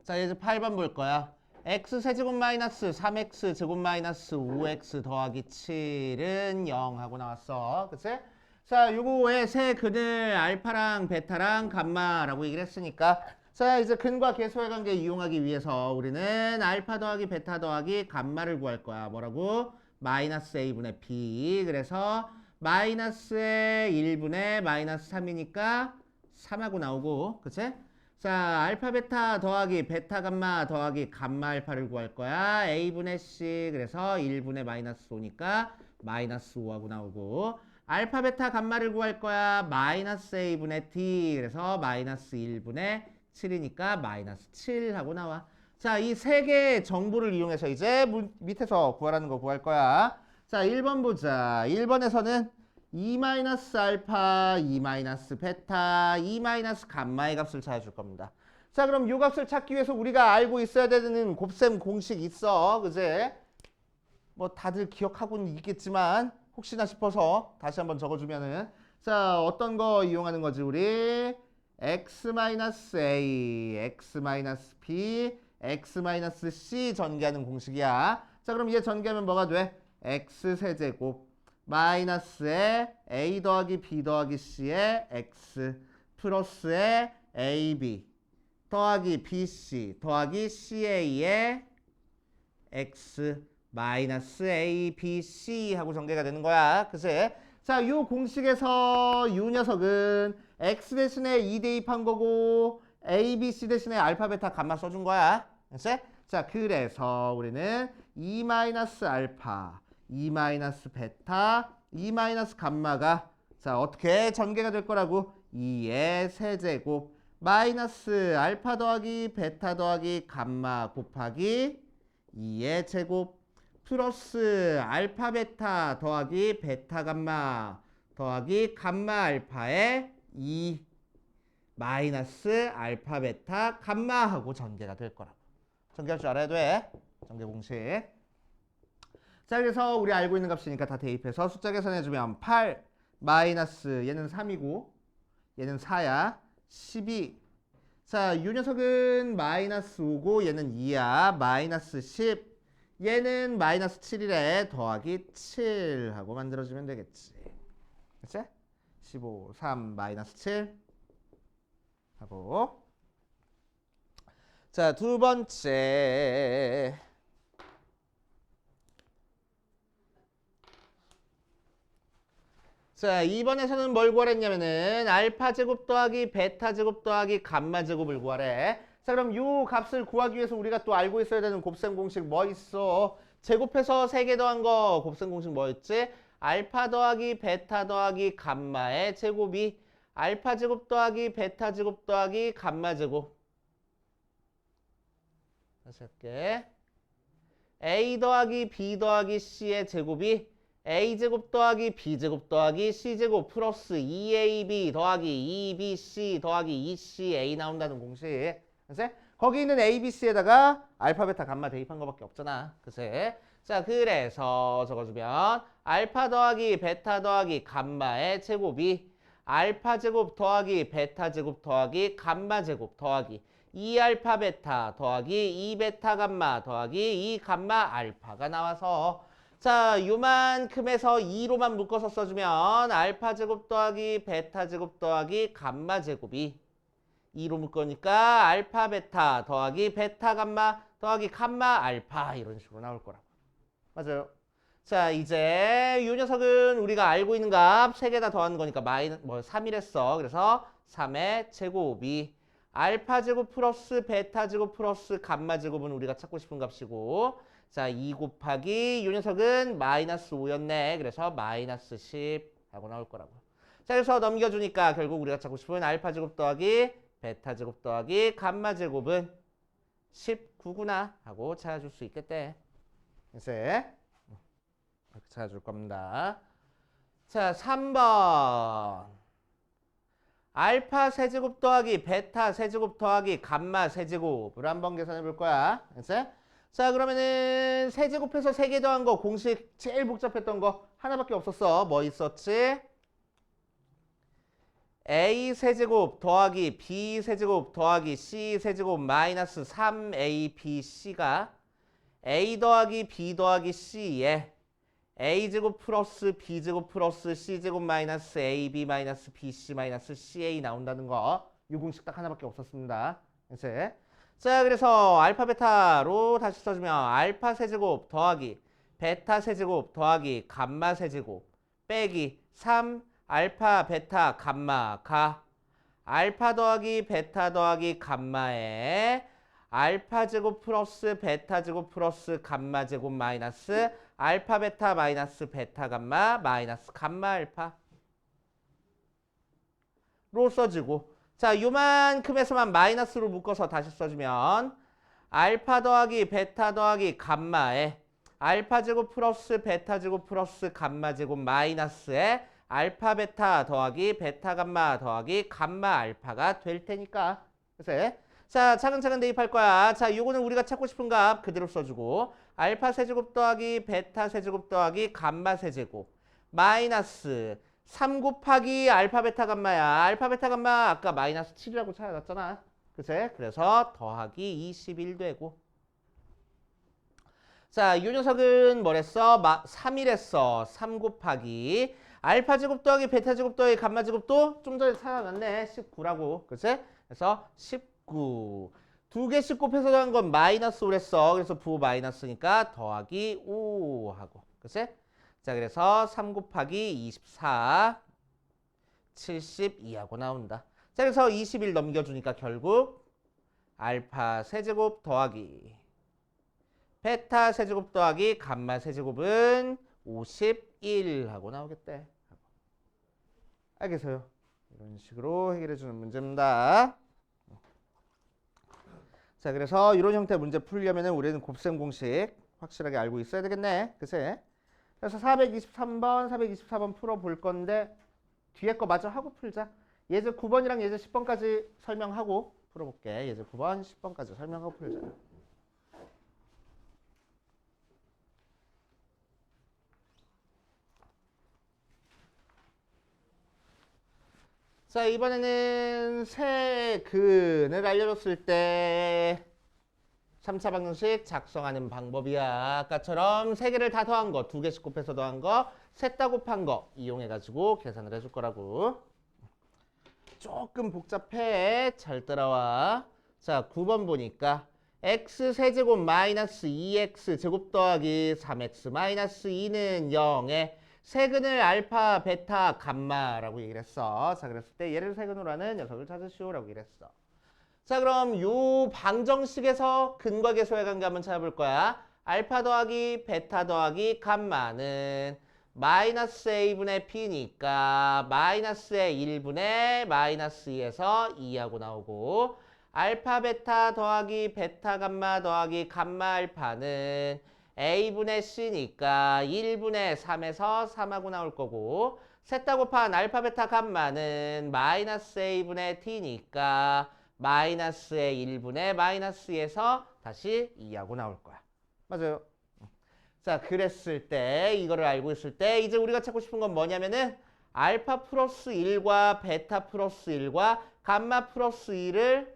자, 예제 8번 볼 거야. x 세제곱 마이너스 3x 제곱 마이너스 5x 더하기 7은 0 하고 나왔어. 그치? 자, 요거의 세 근을 알파랑 베타랑 감마라고 얘기를 했으니까 자, 이제 근과 계수의 관계 이용하기 위해서 우리는 알파 더하기 베타 더하기 감마를 구할 거야. 뭐라고? 마이너스 a분의 b. 그래서 마이너스의 1분의 마이너스 3이니까 3하고 나오고, 그치? 자, 알파 베타 더하기 베타 감마 더하기 감마 알파를 구할 거야. a분의 c. 그래서 1분의 마이너스 5니까 마이너스 5하고 나오고, 알파 베타 감마를 구할 거야. 마이너스 a분의 d. 그래서 마이너스 1분의 7이니까 마이너스 7 하고 나와. 자, 이 세 개의 정보를 이용해서 이제 밑에서 구하라는 거 구할 거야. 자, 1번 보자. 1번에서는 2 마이너스 알파, 2 마이너스 베타, 2 마이너스 감마의 값을 찾아줄 겁니다. 자, 그럼 이 값을 찾기 위해서 우리가 알고 있어야 되는 곱셈 공식 있어. 그제? 뭐 다들 기억하고는 있겠지만 혹시나 싶어서 다시 한번 적어주면은 자, 어떤 거 이용하는 거지 우리? x-a, x-b, x-c 전개하는 공식이야. 자, 그럼 얘 전개하면 뭐가 돼? x 세제곱 마이너스에 a 더하기 b 더하기 c의 x 플러스에 ab 더하기 bc 더하기 ca의 x 마이너스 abc 하고 전개가 되는 거야. 그치? 자, 요 공식에서 요 녀석은 x 대신에 2 대입한 거고 abc 대신에 알파 베타 감마 써준 거야. 그치? 자, 그래서 우리는 2 마이너스 알파 2 마이너스 베타 2 마이너스 감마가 자, 어떻게 전개가 될 거라고? 2의 세제곱 마이너스 알파 더하기 베타 더하기 감마 곱하기 2의 제곱 플러스 알파 베타 더하기 베타 감마 더하기 감마 알파의 2 마이너스 알파 베타 감마하고 전개가 될 거라고. 전개할 줄 알아야 돼. 전개 공식. 자, 그래서 우리 알고 있는 값이니까 다 대입해서 숫자 계산해주면 8 마이너스 얘는 3이고 얘는 4야. 12. 자, 이 녀석은 마이너스 5고 얘는 2야. 마이너스 10. 얘는 마이너스 7이래. 더하기 7 하고 만들어주면 되겠지. 그치? 15, 3, 마이너스 7 하고. 자, 두 번째. 자, 이번에서는 뭘 구하랬냐면은 알파 제곱 더하기 베타 제곱 더하기 감마 제곱을 구하래. 자, 그럼 요 값을 구하기 위해서 우리가 또 알고 있어야 되는 곱셈 공식 뭐 있어? 제곱해서 3개 더한 거 곱셈 공식 뭐였지? 알파 더하기 베타 더하기 감마의 제곱이 알파 제곱 더하기 베타 제곱 더하기 감마 제곱. 다시 할게. a 더하기 b 더하기 c의 제곱이 a제곱 더하기 b제곱 더하기 c제곱 플러스 2ab 더하기 2bc 더하기 2ca 나온다는 공식. 그치? 거기 있는 abc에다가 알파 베타 감마 대입한 거밖에 없잖아. 그치? 자, 그래서 적어주면 알파 더하기 베타 더하기 감마의 제곱이 알파 제곱 더하기 베타 제곱 더하기 감마 제곱 더하기 2알파 베타 더하기 2베타 감마 더하기 2감마 알파가 나와서 자, 요만큼에서 2로만 묶어서 써주면 알파 제곱 더하기 베타 제곱 더하기 감마 제곱이 2로 묶으니까 알파 베타 더하기 베타 감마 더하기 감마 알파 이런 식으로 나올 거라고. 맞아요. 자, 이제 요 녀석은 우리가 알고 있는 값 3개 다 더하는 거니까 3이랬어. 그래서 3의 제곱이 알파 제곱 플러스 베타 제곱 플러스 감마 제곱은 우리가 찾고 싶은 값이고 자, 2 곱하기 요 녀석은 마이너스 5였네. 그래서 마이너스 10 하고 나올 거라고. 자, 그래서 넘겨주니까 결국 우리가 찾고 싶은 알파 제곱 더하기 베타 제곱 더하기 감마 제곱은 19구나 하고 찾아줄 수 있겠대. 이제 이렇게 찾아줄 겁니다. 자, 3번. 알파 세제곱 더하기 베타 세제곱 더하기 감마 세제곱을 한번 계산해 볼 거야. 이제 자, 그러면은 세제곱해서 3개 더한 거 공식 제일 복잡했던 거 하나밖에 없었어. 뭐 있었지? a 세제곱 더하기 b 세제곱 더하기 c 세제곱 마이너스 3abc가 a 더하기 b 더하기 c에 a제곱 플러스 b제곱 플러스 c제곱 마이너스 ab 마이너스 bc 마이너스 ca 나온다는 거. 이 공식 딱 하나밖에 없었습니다. 이제 자, 그래서 알파 베타로 다시 써주면 알파 세제곱 더하기 베타 세제곱 더하기 감마 세제곱 빼기 3 알파 베타 감마가 알파 더하기 베타 더하기 감마에 알파 제곱 플러스 베타 제곱 플러스 감마 제곱 마이너스 알파 베타 마이너스 베타 감마 마이너스 감마 알파로 써지고 자, 요만큼에서만 마이너스로 묶어서 다시 써주면 알파 더하기 베타 더하기 감마에 알파 제곱 플러스 베타 제곱 플러스 감마 제곱 마이너스에 알파 베타 더하기 베타 감마 더하기 감마 알파가 될 테니까. 그래서 자, 차근차근 대입할 거야. 자, 요거는 우리가 찾고 싶은 값 그대로 써주고 알파 세제곱 더하기 베타 세제곱 더하기 감마 세제곱 마이너스 3 곱하기 알파 베타 감마야. 알파 베타 감마 아까 마이너스 7이라고 찾아놨잖아. 그치? 그래서 더하기 21 되고 자, 이 녀석은 뭐랬어? 3이랬어. 3 곱하기 알파 제곱 더하기 베타 제곱 더하기 감마 제곱도 좀 전에 찾아놨네. 19라고. 그치? 그래서 19. 두 개씩 곱해서 더한 건 마이너스 5랬어. 그래서 부호 마이너스니까 더하기 5 하고. 그치? 자, 그래서 3 곱하기 24, 72하고 나온다. 자, 그래서 21 넘겨주니까 결국 알파 세제곱 더하기 베타 세제곱 더하기 감마 세제곱은 51 하고 나오겠대. 알겠어요? 이런 식으로 해결해주는 문제입니다. 자, 그래서 이런 형태 문제 풀려면 우리는 곱셈 공식 확실하게 알고 있어야 되겠네. 그치? 그래서 423번, 424번 풀어볼 건데 뒤에 거 마저 하고 풀자. 예제 9번이랑 예제 10번까지 설명하고 풀어볼게. 예제 9번, 10번까지 설명하고 풀자. 자, 이번에는 세근을 알려줬을 때 3차 방정식 작성하는 방법이야. 아까처럼 3개를 다 더한 거, 2개씩 곱해서 더한 거, 셋 다 곱한 거 이용해가지고 계산을 해줄 거라고. 조금 복잡해. 잘 따라와. 자, 9번 보니까 x 세제곱 마이너스 2x 제곱 더하기 3x 마이너스 2는 0에 세근을 알파, 베타, 감마라고 얘기를 했어. 자, 그랬을 때 얘를 세근으로 하는 녀석을 찾으시오라고 얘기를 했어. 자, 그럼 요 방정식에서 근과 계수의 관계 한번 찾아볼 거야. 알파 더하기 베타 더하기 감마는 마이너스 a분의 b니까 마이너스의 1분의 마이너스 2에서 2하고 나오고 알파 베타 더하기 베타 감마 더하기 감마 알파는 a분의 c니까 1분의 3에서 3하고 나올 거고 셋 다 곱한 알파 베타 감마는 마이너스 a분의 t니까 마이너스의 1분의 마이너스 2에서 다시 2하고 나올 거야. 맞아요. 자, 그랬을 때 이거를 알고 있을 때 이제 우리가 찾고 싶은 건 뭐냐면은 알파 플러스 1과 베타 플러스 1과 감마 플러스 2를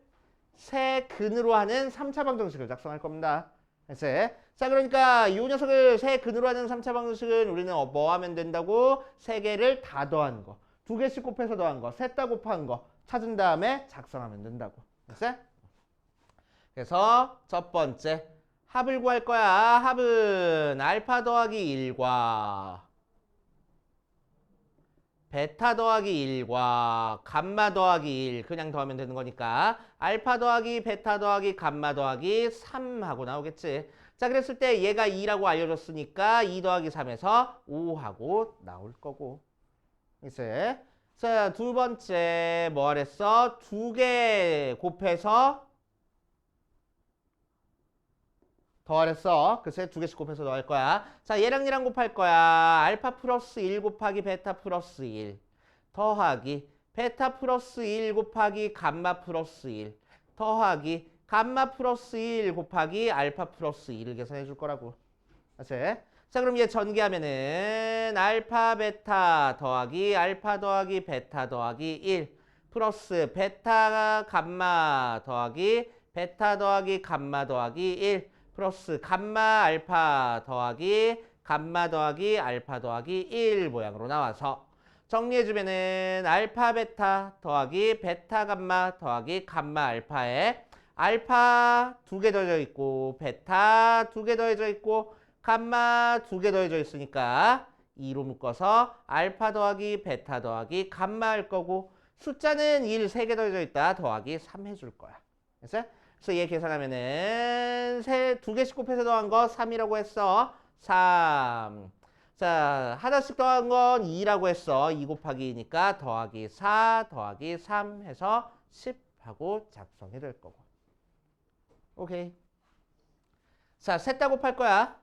세근으로 하는 3차 방정식을 작성할 겁니다. 그래서 자, 그러니까 이 녀석을 세근으로 하는 3차 방정식은 우리는 뭐 하면 된다고? 3개를 다 더한 거, 2개씩 곱해서 더한 거, 셋 다 곱한 거 찾은 다음에 작성하면 된다고. 그래서 첫 번째 합을 구할 거야. 합은 알파 더하기 1과 베타 더하기 1과 감마 더하기 1 그냥 더하면 되는 거니까 알파 더하기 베타 더하기 감마 더하기 3 하고 나오겠지. 자, 그랬을 때 얘가 2라고 알려줬으니까 2 더하기 3에서 5 하고 나올 거고. 이제 자, 두 번째 뭐 하랬어? 2개 곱해서 더하랬어. 글쎄 2개씩 곱해서 더할 거야. 자, 얘랑 얘랑 곱할 거야. 알파 플러스 1 곱하기 베타 플러스 1 더하기 베타 플러스 1 곱하기 감마 플러스 1 더하기 감마 플러스 1 곱하기 알파 플러스 2를 계산해 줄 거라고. 알았지? 자, 그럼 얘 전개하면은 알파 베타 더하기 알파 더하기 베타 더하기 1 플러스 베타 감마 더하기 베타 더하기 감마 더하기 1 플러스 감마 알파 더하기 감마 더하기 알파 더하기 1 모양으로 나와서 정리해주면은 알파 베타 더하기 베타 감마 더하기 감마 알파에 알파 2개 더해져 있고 베타 2개 더해져 있고 감마 2개 더해져 있으니까 2로 묶어서 알파 더하기 베타 더하기 감마 할 거고 숫자는 1 3개 더해져 있다 더하기 3 해줄 거야. 그래서 얘 계산하면은 2개씩 곱해서 더한 거 3이라고 했어. 3. 자, 하나씩 더한 건 2라고 했어. 2 곱하기 2니까 더하기 4 더하기 3 해서 10 하고 작성이 될 거고. 오케이. 자, 셋 다 곱할 거야.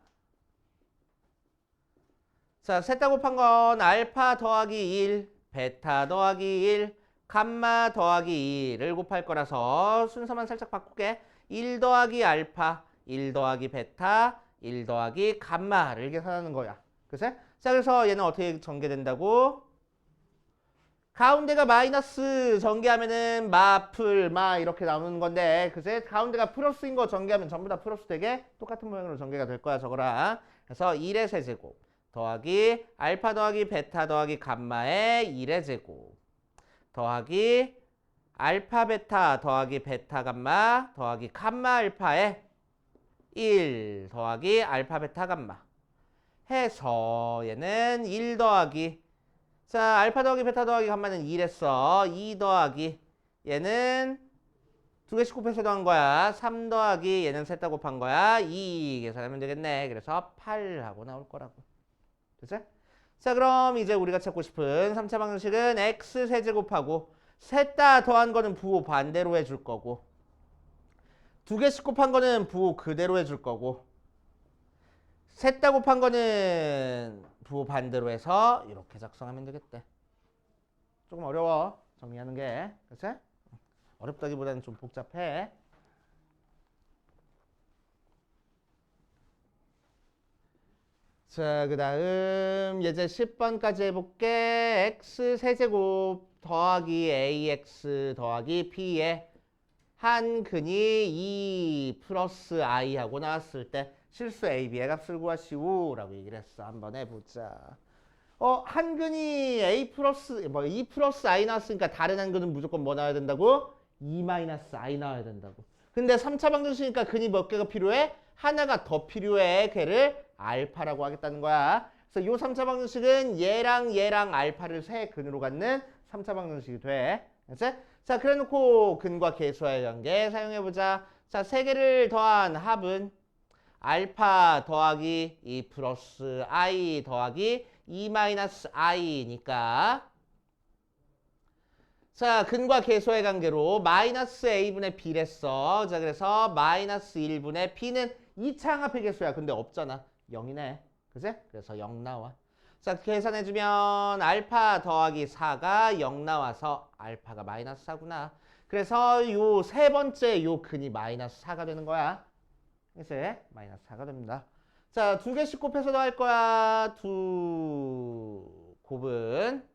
자, 셋 다 곱한 건 알파 더하기 1, 베타 더하기 1, 감마 더하기 2를 곱할 거라서 순서만 살짝 바꿀게. 1 더하기 알파, 1 더하기 베타, 1 더하기 감마를 계산하는 거야. 그치? 자, 그래서 얘는 어떻게 전개된다고? 가운데가 마이너스 전개하면은 마플 마 이렇게 나오는 건데 그새 가운데가 플러스인 거 전개하면 전부 다 플러스 되게 똑같은 모양으로 전개가 될 거야 저거라. 그래서 1의 세제곱 더하기 알파 더하기 베타 더하기 감마의 1의 제곱 더하기 알파 베타 더하기 베타 감마 더하기 감마 알파의 1 더하기 알파 베타 감마 해서 얘는 1 더하기 자 알파 더하기 베타 더하기 감마는 2 했어. 2 더하기 얘는 두 개씩 곱해서 더한 거야. 3 더하기 얘는 셋 다 곱한 거야. 2 계산하면 되겠네. 그래서 8하고 나올 거라고. 됐지? 자 그럼 이제 우리가 찾고 싶은 3차 방정식은 x 세제곱하고 셋 다 더한 거는 부호 반대로 해줄 거고 두 개씩 곱한 거는 부호 그대로 해줄 거고 셋 다 곱한 거는 부호 반대로 해서 이렇게 작성하면 되겠대. 조금 어려워 정리하는 게. 그치? 어렵다기보다는 좀 복잡해. 자, 그 다음 예제 10번까지 해볼게. x 세제곱 더하기 ax 더하기 b에 한 근이 2 플러스 i 하고 나왔을 때 실수 a, b의 값을 구하시오 라고 얘기를 했어. 한번 해보자. 한 근이 a 플러스 2 플러스 i 나왔으니까 다른 한 근은 무조건 뭐 나와야 된다고? 2 마이너스 i 나와야 된다고. 근데 3차 방정식이니까 근이 몇 개가 필요해? 하나가 더 필요해. 걔를 알파라고 하겠다는 거야. 그래서 요 3차 방정식은 얘랑 알파를 세 근으로 갖는 3차 방정식이 돼. 알았지? 자, 그래 놓고 근과 계수와의 관계 사용해보자. 자, 세 개를 더한 합은 알파 더하기 2 플러스 i 더하기 2 마이너스 i니까 자, 근과 계수의 관계로 마이너스 a분의 b랬어. 자, 그래서 마이너스 1분의 b는 2차 항합의 계수야. 근데 없잖아. 0이네. 그치? 그래서 0 나와. 자, 계산해주면 알파 더하기 4가 0 나와서 알파가 마이너스 4구나. 그래서 요 세 번째 요 근이 마이너스 4가 되는 거야. 그치? 마이너스 4가 됩니다. 자, 두 개씩 곱해서 더할 거야. 두 곱은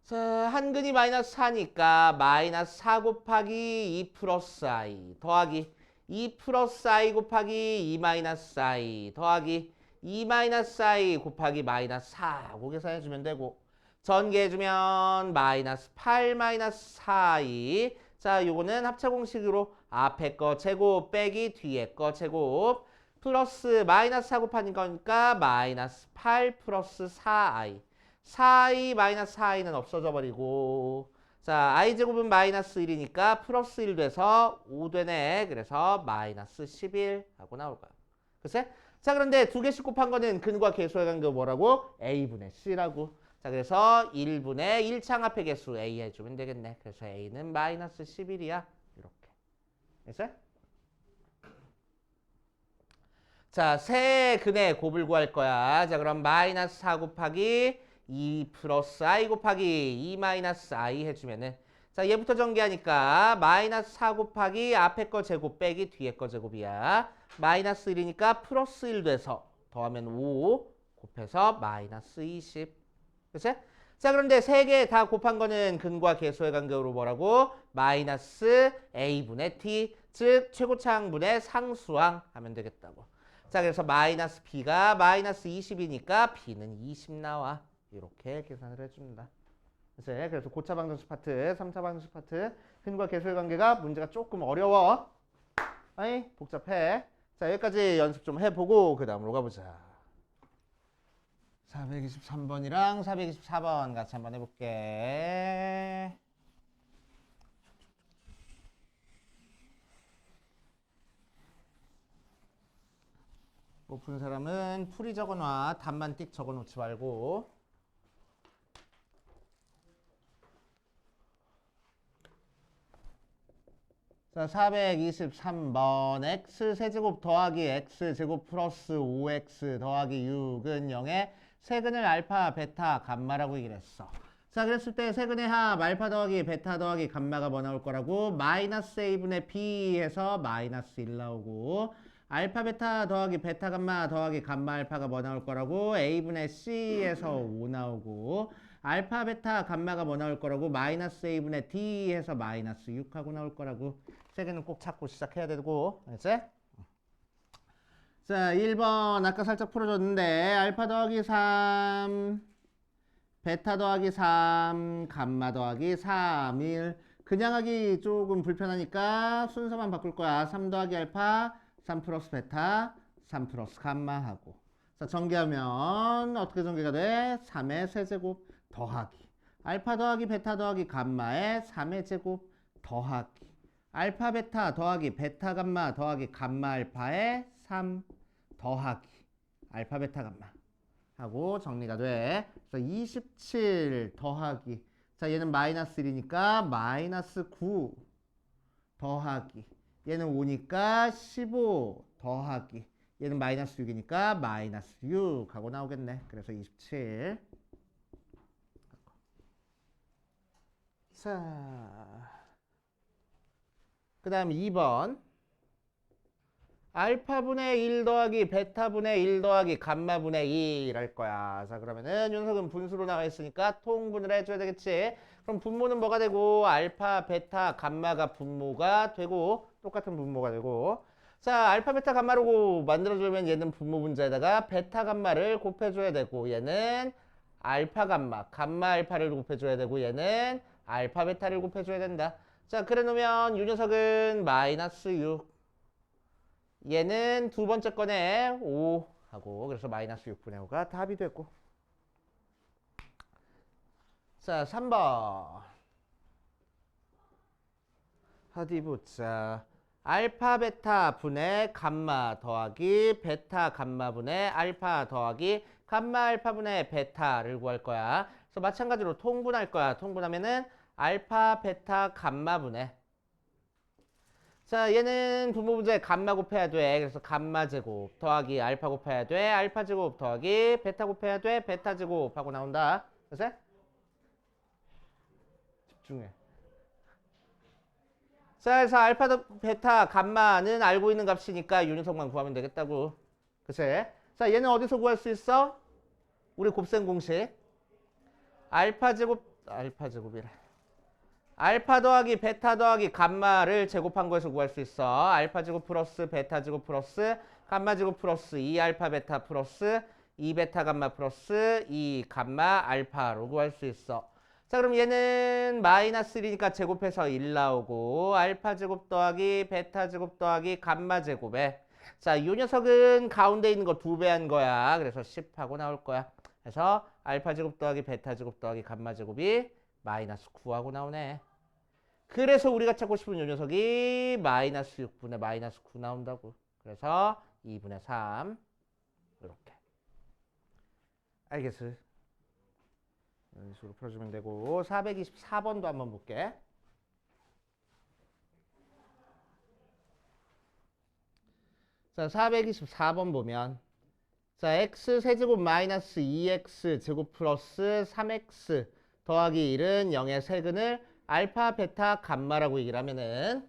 자, 한 근이 마이너스 4니까 마이너스 4 곱하기 2 플러스 i 더하기 2 플러스 i 곱하기 2 마이너스 i 더하기 2 마이너스 i 곱하기 마이너스 4 하고 계산해주면 되고 전개해주면 마이너스 8 마이너스 4i 자, 요거는 합차 공식으로 앞에 거 제곱 빼기 뒤에 거 제곱 플러스 마이너스 4 곱하는 거니까 마이너스 8 플러스 4i 4i 마이너스 4i는 없어져 버리고 자 i제곱은 마이너스 1이니까 플러스 1 돼서 5 되네. 그래서 마이너스 11 하고 나올 거야. 그치? 자 그런데 두 개씩 곱한 거는 근과 계수의 관계 뭐라고? a분의 c라고. 자 그래서 1분의 1창합의 개수 a 해주면 되겠네. 그래서 a는 마이너스 11이야. 이렇게. 됐어? 자, 세 근의 곱을 구할 거야. 자, 그럼 마이너스 4 곱하기 2 플러스 i 곱하기 2 마이너스 i 해주면은 자, 얘부터 전개하니까 마이너스 4 곱하기 앞에 거 제곱 빼기 뒤에 거 제곱이야. 마이너스 1이니까 플러스 1 돼서 더하면 5 곱해서 마이너스 20. 그치? 자, 그런데 세 개 다 곱한 거는 근과 계수의 관계로 뭐라고? 마이너스 a분의 t, 즉 최고차항분의 상수항 하면 되겠다고. 자, 그래서 마이너스 b가 마이너스 20이니까 b는 20 나와. 이렇게 계산을 해줍니다. 그래서 고차 방정식 파트, 3차 방정식 파트, 근과 계수의 관계가 문제가 조금 어려워. 아니, 복잡해. 자, 여기까지 연습 좀 해보고 그 다음으로 가보자. 423번이랑 424번 같이 한번 해볼게. 못 푼 사람은 풀이 적어놔. 답만 띡 적어놓지 말고. 자, 423번 x 세제곱 더하기 x 제곱 플러스 5x 더하기 6은 0의 세근을 알파, 베타, 감마라고 얘기를 했어. 자, 그랬을 때 세근의 합 알파 더하기 베타 더하기 감마가 뭐 나올 거라고? 마이너스 a분의 b 해서 마이너스 1 나오고 알파 베타 더하기 베타 감마 더하기 감마 알파가 뭐 나올 거라고? a분의 c에서 5 나오고 알파, 베타, 감마가 뭐 나올 거라고? 마이너스 A분의 D 해서 마이너스 6하고 나올 거라고. 세 개는 꼭 찾고 시작해야 되고. 알았지? 자, 1번 아까 살짝 풀어줬는데 알파 더하기 3, 베타 더하기 3, 감마 더하기 3, 1. 그냥 하기 조금 불편하니까 순서만 바꿀 거야. 3 더하기 알파, 3 플러스 베타, 3 플러스 감마 하고. 자, 전개하면 어떻게 전개가 돼? 3의 세제곱 더하기. 알파 더하기 베타 더하기 감마의 3의 제곱 더하기. 알파 베타 더하기 베타 감마 더하기 감마 알파의 3 더하기. 알파 베타 감마. 하고 정리가 돼. 그래서 27 더하기. 자, 얘는 마이너스 1이니까 마이너스 9 더하기. 얘는 5니까 15 더하기. 얘는 마이너스 6이니까 마이너스 6 하고 나오겠네. 그래서 27. 자, 그 다음 2번. 알파분의 1 더하기 베타분의 1 더하기 감마분의 2 이럴 거야. 자, 그러면은 녀석은 분수로 나와 있으니까 통분을 해줘야 되겠지. 그럼 분모는 뭐가 되고? 알파, 베타, 감마가 분모가 되고 똑같은 분모가 되고. 자, 알파, 베타, 감마로 만들어주면 얘는 분모 분자에다가 베타, 감마를 곱해줘야 되고 얘는 알파, 감마, 감마, 알파를 곱해줘야 되고 얘는 알파, 베타를 곱해줘야 된다. 자, 그래 놓으면 이 녀석은 마이너스 6. 얘는 두 번째 거네 5 하고 그래서 마이너스 6분의 5가 답이 됐고. 자, 3번 어디 보자. 알파 베타 분의 감마 더하기 베타 감마 분의 알파 더하기 감마 알파 분의 베타를 구할 거야. 그래서 마찬가지로 통분할 거야. 통분하면은 알파 베타 감마 분의. 자, 얘는 분모 분자에 감마 곱해야 돼. 그래서 감마 제곱 더하기 알파 곱해야 돼. 알파 제곱 더하기 베타 곱해야 돼. 베타 제곱 하고 나온다. 그래서 집중해. 자, 그래서 알파 베타 감마는 알고 있는 값이니까 이 녀석만 구하면 되겠다고. 그치? 자, 얘는 어디서 구할 수 있어? 우리 곱셈 공식. 알파 제곱이래. 알파 더하기 베타 더하기 감마를 제곱한 거에서 구할 수 있어. 알파 제곱 플러스 베타 제곱 플러스 감마 제곱 플러스 2알파 베타 플러스 2베타 감마 플러스 2감마 알파로 구할 수 있어. 자, 그럼 얘는 마이너스 1이니까 제곱해서 1 나오고 알파 제곱 더하기 베타 제곱 더하기 감마 제곱에 자, 이 녀석은 가운데 있는 거 2배 한 거야. 그래서 10하고 나올 거야. 그래서 알파 제곱 더하기 베타 제곱 더하기 감마 제곱이 마이너스 9하고 나오네. 그래서 우리가 찾고 싶은 이 녀석이 마이너스 6분의 마이너스 9 나온다고. 그래서 2분의 3 이렇게. 알겠어? 이런 식으로 풀어주면 되고 424번도 한번 볼게. 자, 424번 보면 자, x 세제곱 마이너스 2x 제곱 플러스 3x 더하기 1은 0의 세근을 알파, 베타, 감마라고 얘기를 하면은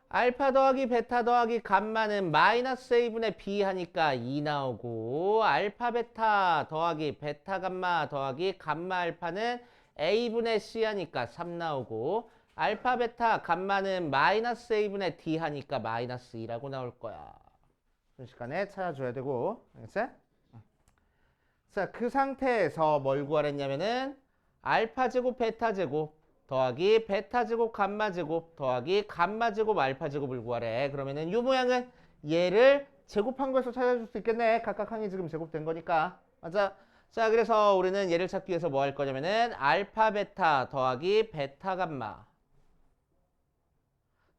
알파 더하기 베타 더하기 감마는 마이너스 a분의 b 하니까 2 나오고 알파 베타 더하기 베타 감마 더하기 감마 알파는 a분의 c 하니까 3 나오고 알파 베타 감마는 마이너스 a분의 d 하니까 마이너스 2라고 나올 거야. 순식간에 찾아줘야 되고. 알겠지? 자, 그 상태에서 뭘 구하랬냐면은 알파 제곱 베타 제곱 더하기 베타 제곱 감마 제곱 더하기 감마 제곱 알파 제곱을 구하래. 그러면은 이 모양은 얘를 제곱한 거에서 찾아줄 수 있겠네. 각각 항이 지금 제곱된 거니까. 맞아. 자, 그래서 우리는 얘를 찾기 위해서 뭐 할 거냐면은 알파 베타 더하기 베타 감마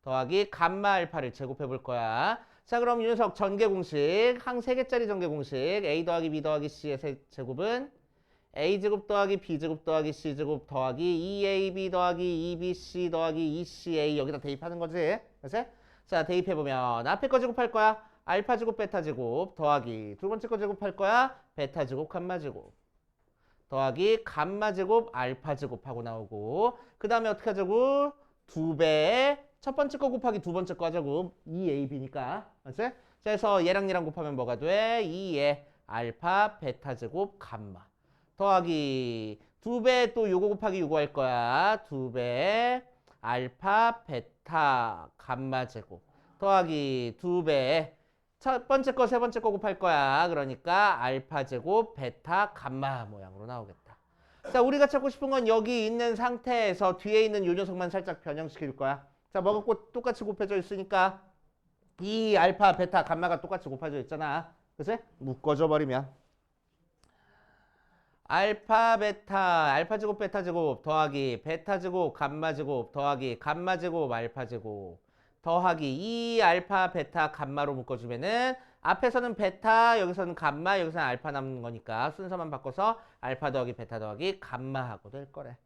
더하기 감마 알파를 제곱해 볼 거야. 자, 그럼 이 녀석 전개 공식, 항 3개짜리 전개 공식 a 더하기 b 더하기 c의 제곱은 a제곱 더하기 b제곱 더하기 c제곱 더하기 2ab 더하기 2bc 더하기 2ca 여기다 대입하는 거지. 그치? 자, 대입해보면 앞에 거 제곱할 거야. 알파 제곱 베타 제곱 더하기 두 번째 거 제곱할 거야. 베타 제곱 감마 제곱 더하기 감마 제곱 알파 제곱하고 나오고 그 다음에 어떻게 하자고? 2배에 첫 번째 거 곱하기 두 번째 거 하자고. 2ab니까. 맞지? 자, 그래서 얘랑 얘랑 곱하면 뭐가 돼? 2의 알파 베타 제곱 감마 더하기 2배 또 요거 곱하기 요거 할 거야. 2배 알파 베타 감마 제곱 더하기 2배 첫 번째 거 세 번째 거 곱할 거야. 그러니까 알파 제곱 베타 감마 모양으로 나오겠다. 자, 우리가 찾고 싶은 건 여기 있는 상태에서 뒤에 있는 요 녀석만 살짝 변형시킬 거야. 자, 뭐가 똑같이 곱해져 있으니까 이 알파 베타 감마가 똑같이 곱해져 있잖아. 그치? 묶어줘 버리면 알파 베타 알파 제곱 베타 제곱 더하기 베타 제곱 감마 제곱 더하기 감마 제곱 알파 제곱 더하기 2 알파 베타 감마로 묶어주면은 앞에서는 베타 여기서는 감마 여기서는 알파 남는 거니까 순서만 바꿔서 알파 더하기 베타 더하기 감마하고 될 거래.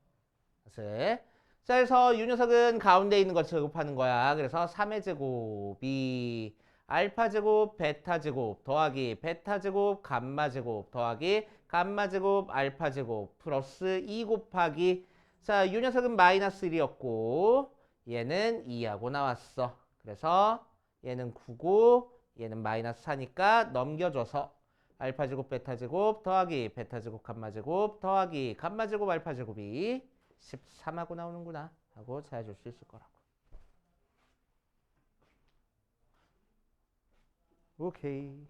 그래서 자, 그래서 이 녀석은 가운데 있는 거 제곱하는 거야. 그래서 3의 제곱이 알파 제곱 베타 제곱 더하기 베타 제곱 감마 제곱 더하기 감마 제곱 알파 제곱 플러스 2 곱하기 자, 이 녀석은 마이너스 1이었고 얘는 2하고 나왔어. 그래서 얘는 9고 얘는 마이너스 4니까 넘겨줘서 알파 제곱 베타 제곱 더하기 베타 제곱 감마 제곱 더하기 감마 제곱 알파 제곱이 13하고 나오는구나 하고 찾아줄 수 있을 거라고. 오케이.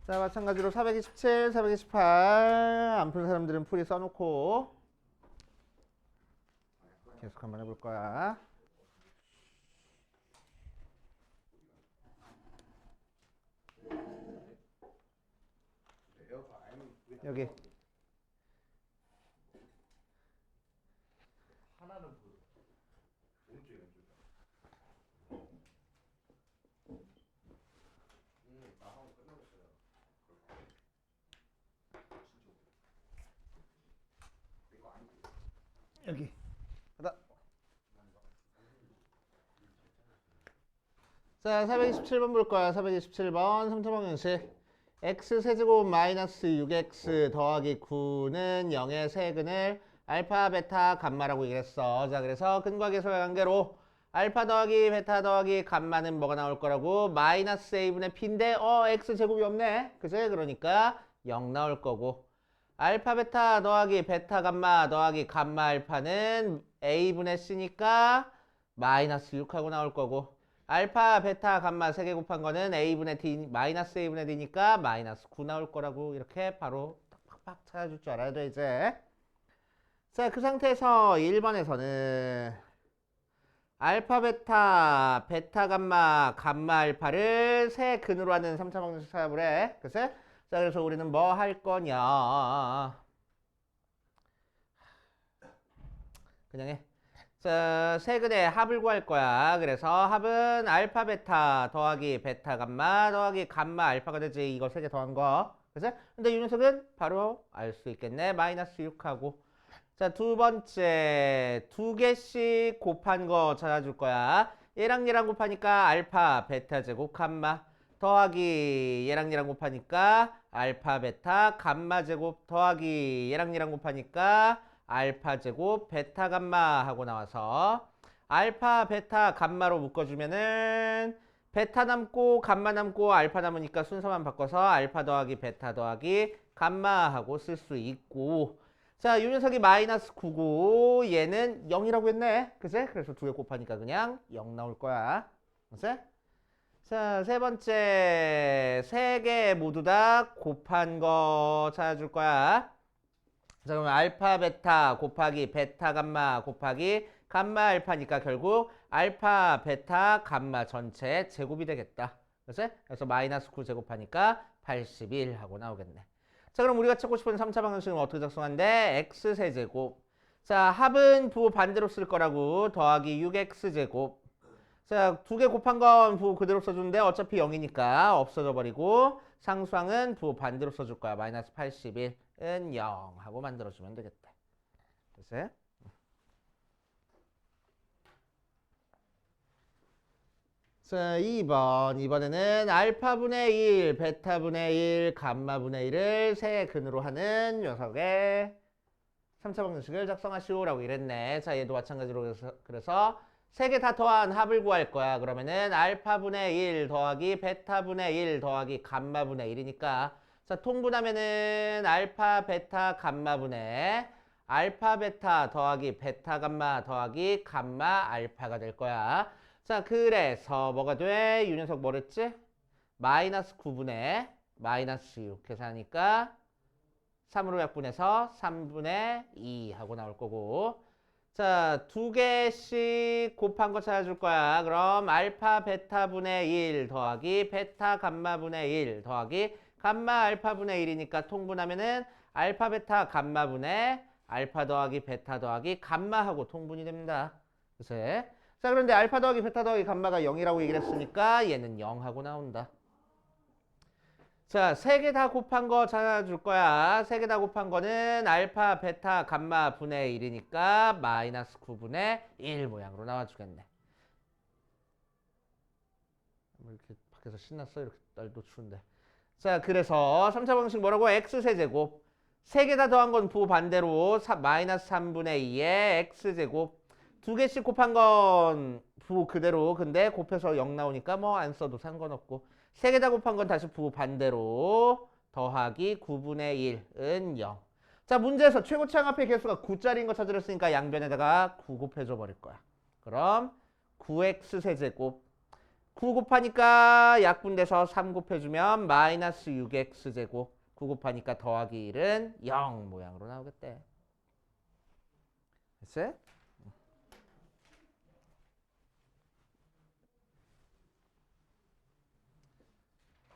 자, 마찬가지로 427, 428 안 푼 사람들은 풀이 써놓고 계속 한번 해볼 거야. 여기 여기 하다. 자, 427번 볼 거야. 427번 3차 방정식 x세제곱 마이너스 6x 더하기 9는 0의 세근을 알파 베타 감마라고 얘기했어. 자, 그래서 근과 계수의 관계로 알파 더하기 베타 더하기 감마는 뭐가 나올 거라고? 마이너스 a분의 p인데 x제곱이 없네. 그치? 그러니까 0 나올 거고 알파 베타 더하기 베타 감마 더하기 감마 알파는 a분의 c니까 마이너스 6하고 나올 거고 알파 베타 감마 3개 곱한 거는 a분의 d 마이너스 a분의 d니까 마이너스 9 나올 거라고 이렇게 바로 팍팍 찾아줄 줄 알아야 돼 이제. 자, 그 상태에서 1번에서는 알파 베타 베타 감마 감마 알파를 세 근으로 하는 3차 방정식 찾아보래. 그치? 자, 그래서 우리는 뭐 할 거냐? 그냥 해. 자, 세근의 합을 구할 거야. 그래서 합은 알파 베타 더하기 베타 감마 더하기 감마 알파가 되지. 이거 세 개 더한 거. 그치? 근데 이 녀석은 바로 알 수 있겠네. 마이너스 6하고. 자, 두 번째 두 개씩 곱한 거 찾아줄 거야. 얘랑 얘랑 곱하니까 알파 베타 제곱 감마 더하기 얘랑 얘랑 곱하니까 알파 베타 감마 제곱 더하기 얘랑 얘랑 곱하니까 알파 제곱 베타 감마 하고 나와서 알파 베타 감마로 묶어주면은 베타 남고 감마 남고 알파 남으니까 순서만 바꿔서 알파 더하기 베타 더하기 감마 하고 쓸 수 있고 자, 이 녀석이 마이너스 9고 얘는 0이라고 했네. 그치? 그래서 두 개 곱하니까 그냥 0 나올 거야. 그치? 자, 세 번째 세 개 모두 다 곱한 거 찾아줄 거야. 자, 그러면 알파 베타 곱하기 베타 감마 곱하기 감마 알파니까 결국 알파 베타 감마 전체 제곱이 되겠다. 그치? 그래서 마이너스 9 제곱하니까 81 하고 나오겠네. 자, 그럼 우리가 찾고 싶은 3차 방정식은 어떻게 작성한대? x세제곱. 자, 합은 부호 반대로 쓸 거라고. 더하기 6x제곱. 자, 두 개 곱한 건 부호 그대로 써주는데 어차피 0이니까 없어져 버리고 상수항은 부호 반대로 써줄 거야. 마이너스 81은 0 하고 만들어주면 되겠다. 됐어요? 자, 2번. 이번에는 알파분의 1, 베타분의 1, 감마분의 1을 세 근으로 하는 녀석의 3차 방정식을 작성하시오라고 이랬네. 자, 얘도 마찬가지로 그래서 세 개 다 더한 합을 구할 거야. 그러면은 알파분의 1 더하기 베타분의 1 더하기 감마분의 1이니까 자, 통분하면은 알파, 베타, 감마분의 알파, 베타 더하기 베타, 감마 더하기 감마, 알파가 될 거야. 자, 그래서 뭐가 돼? 유 녀석 뭐랬지? 마이너스 9분의 마이너스 6 계산하니까 3으로 약분해서 3분의 2 하고 나올 거고 자, 두 개씩 곱한 거 찾아줄 거야. 그럼 알파 베타분의 1 더하기 베타 감마분의 1 더하기 감마 알파분의 1이니까 통분하면은 알파 베타 감마분의 알파 더하기 베타 더하기 감마하고 통분이 됩니다. 그래서 자, 그런데 알파 더하기 베타 더하기 감마가 0이라고 얘기를 했으니까 얘는 0하고 나온다. 자, 세 개 다 곱한 거 찾아줄 거야. 세 개 다 곱한 거는 알파, 베타, 감마 분의 1이니까 마이너스 9분의 1 모양으로 나와주겠네. 이렇게 밖에서 신났어? 이렇게 날도 추운데. 자, 그래서 3차 방식 뭐라고? x세제곱. 세 개 다 더한 건 부호 반대로 마이너스 3분의 2의 x제곱. 두 개씩 곱한 건 부호 그대로. 근데 곱해서 0 나오니까 뭐 안 써도 상관없고. 세 개 다 곱한 건 다시 부호 반대로 더하기 9분의 1은 0. 자, 문제에서 최고치 항합의 개수가 9짜리인 거 찾으랬으니까 양변에다가 9 곱해줘 버릴 거야. 그럼 9x 세제곱 9 곱하니까 약분돼서 3 곱해주면 마이너스 6x 제곱 9 곱하니까 더하기 1은 0 모양으로 나오겠대. 됐어?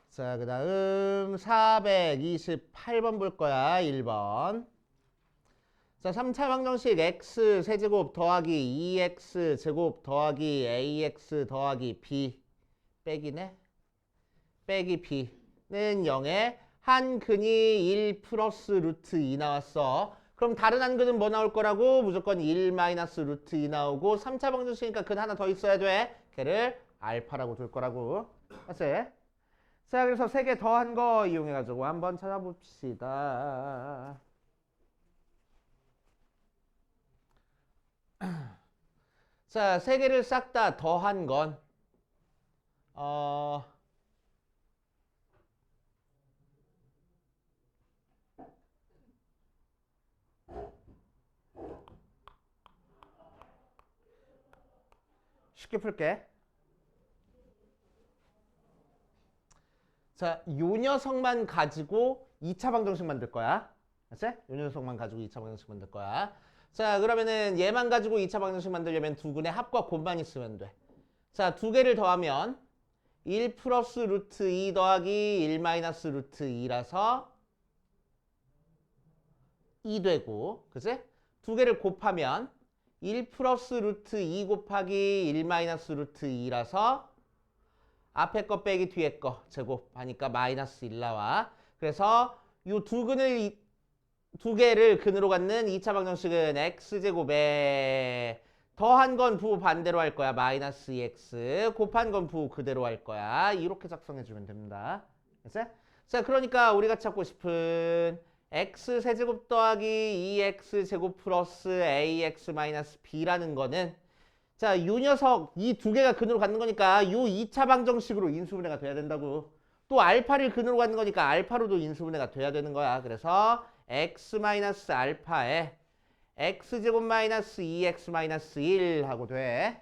자, 그 다음 428번 볼 거야. 1번. 자, 3차 방정식 x 세제곱 더하기 2x 제곱 더하기 ax 더하기 b 빼기네. 빼기 b는 0에 한 근이 1 플러스 루트 2 나왔어. 그럼 다른 한 근은 뭐 나올 거라고? 무조건 1 마이너스 루트 2 나오고 3차 방정식이니까 근 하나 더 있어야 돼. 걔를 알파라고 둘 거라고. 맞지? 자, 그래서 세 개 더한 거 이용해가지고 한번 찾아봅시다. 자, 세 개를 싹 다 더한 건, 쉽게 풀게. 자, 요 녀석만 가지고 2차 방정식 만들 거야. 알았지? 요 녀석만 가지고 2차 방정식 만들 거야. 자, 그러면은 얘만 가지고 2차 방정식 만들려면 두 근의 합과 곱만 있으면 돼. 자, 두 개를 더하면 1 플러스 루트 2 더하기 1 마이너스 루트 2라서 2 되고, 그치? 두 개를 곱하면 1 플러스 루트 2 곱하기 1 마이너스 루트 2라서 앞에 거 빼기 뒤에 거 제곱하니까 마이너스 1 나와. 그래서 이 두 근을 두 개를 근으로 갖는 2차 방정식은 x제곱에 더한 건 부호 반대로 할 거야. 마이너스 2x 곱한 건 부호 그대로 할 거야. 이렇게 작성해 주면 됩니다. 됐어? 자, 그러니까 우리가 찾고 싶은 x 세제곱 더하기 2x 제곱 플러스 ax 마이너스 b라는 거는 자, 요 녀석 이 두 개가 근으로 갖는 거니까 요 2차 방정식으로 인수분해가 돼야 된다고. 또 알파를 근으로 갖는 거니까 알파로도 인수분해가 돼야 되는 거야. 그래서 x 마이너스 알파에 x제곱 마이너스 2x 마이너스 1 하고 돼.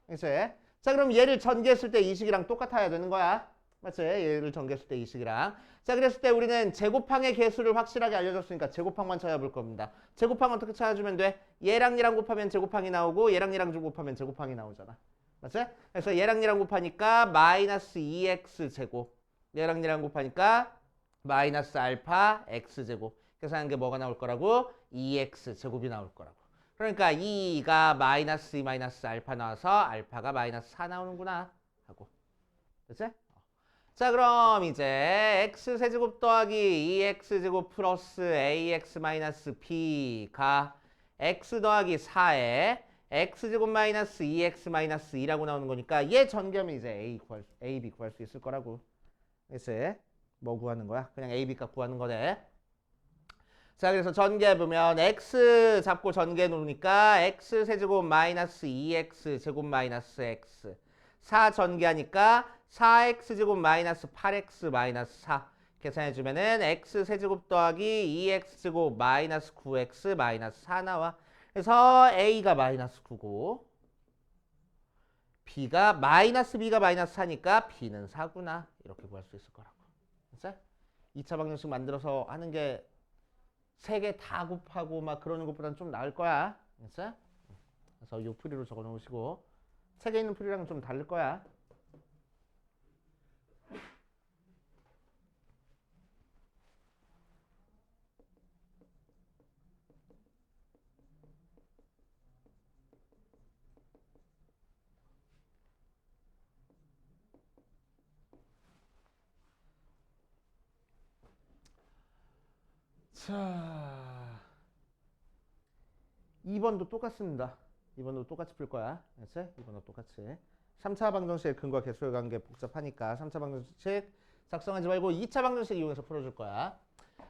그래서 자, 그럼 얘를 전개했을 때 이 식이랑 똑같아야 되는 거야. 맞지? 얘를 전개했을 때 이 식이랑. 자, 그랬을 때 우리는 제곱항의 개수를 확실하게 알려줬으니까 제곱항만 찾아볼 겁니다. 제곱항 어떻게 찾아주면 돼? 얘랑 얘랑 곱하면 제곱항이 나오고 얘랑 얘랑 곱하면 제곱항이 나오잖아. 맞지? 그래서 얘랑 얘랑 곱하니까 마이너스 2x 제곱. 얘랑 얘랑 곱하니까 마이너스 알파 x 제곱. 계산한 게 뭐가 나올 거라고? 2x 제곱이 나올 거라고. 그러니까 2가 마이너스 2 마이너스 알파 나와서 알파가 마이너스 4 나오는구나 하고. 됐지? 자, 그럼 이제 x세제곱 더하기 2x제곱 플러스 ax 마이너스 b가 x 더하기 4에 x제곱 마이너스 2x 마이너스 2라고 나오는 거니까 얘 전개하면 이제 a, b 구할 수 있을 거라고. 그래서 뭐 구하는 거야? 그냥 a, b 값 구하는 거네. 자, 그래서 전개해보면 x 잡고 전개해 놓으니까 x 세제곱 마이너스 2x 제곱 마이너스 x 4 전개하니까 4x 제곱 마이너스 8x 마이너스 4 계산해주면은 x 세제곱 더하기 2x 제곱 마이너스 9x 마이너스 4 나와. 그래서 a가 마이너스 9고 b가 마이너스 4니까 b는 4구나. 이렇게 구할 수 있을 거라고. 그치? 2차 방정식 만들어서 하는 게 3개 다 곱하고 막 그러는 것보다는 좀 나을 거야. 알았어? 그래서 요 풀이로 적어 놓으시고 책에 있는 풀이랑은 좀 다를 거야. 자, 2번도 똑같습니다. 2번도 똑같이 풀 거야. 알았지? 2번도 똑같이. 3차 방정식의 근과 계수의 관계 복잡하니까 3차 방정식 작성하지 말고 2차 방정식 이용해서 풀어줄 거야.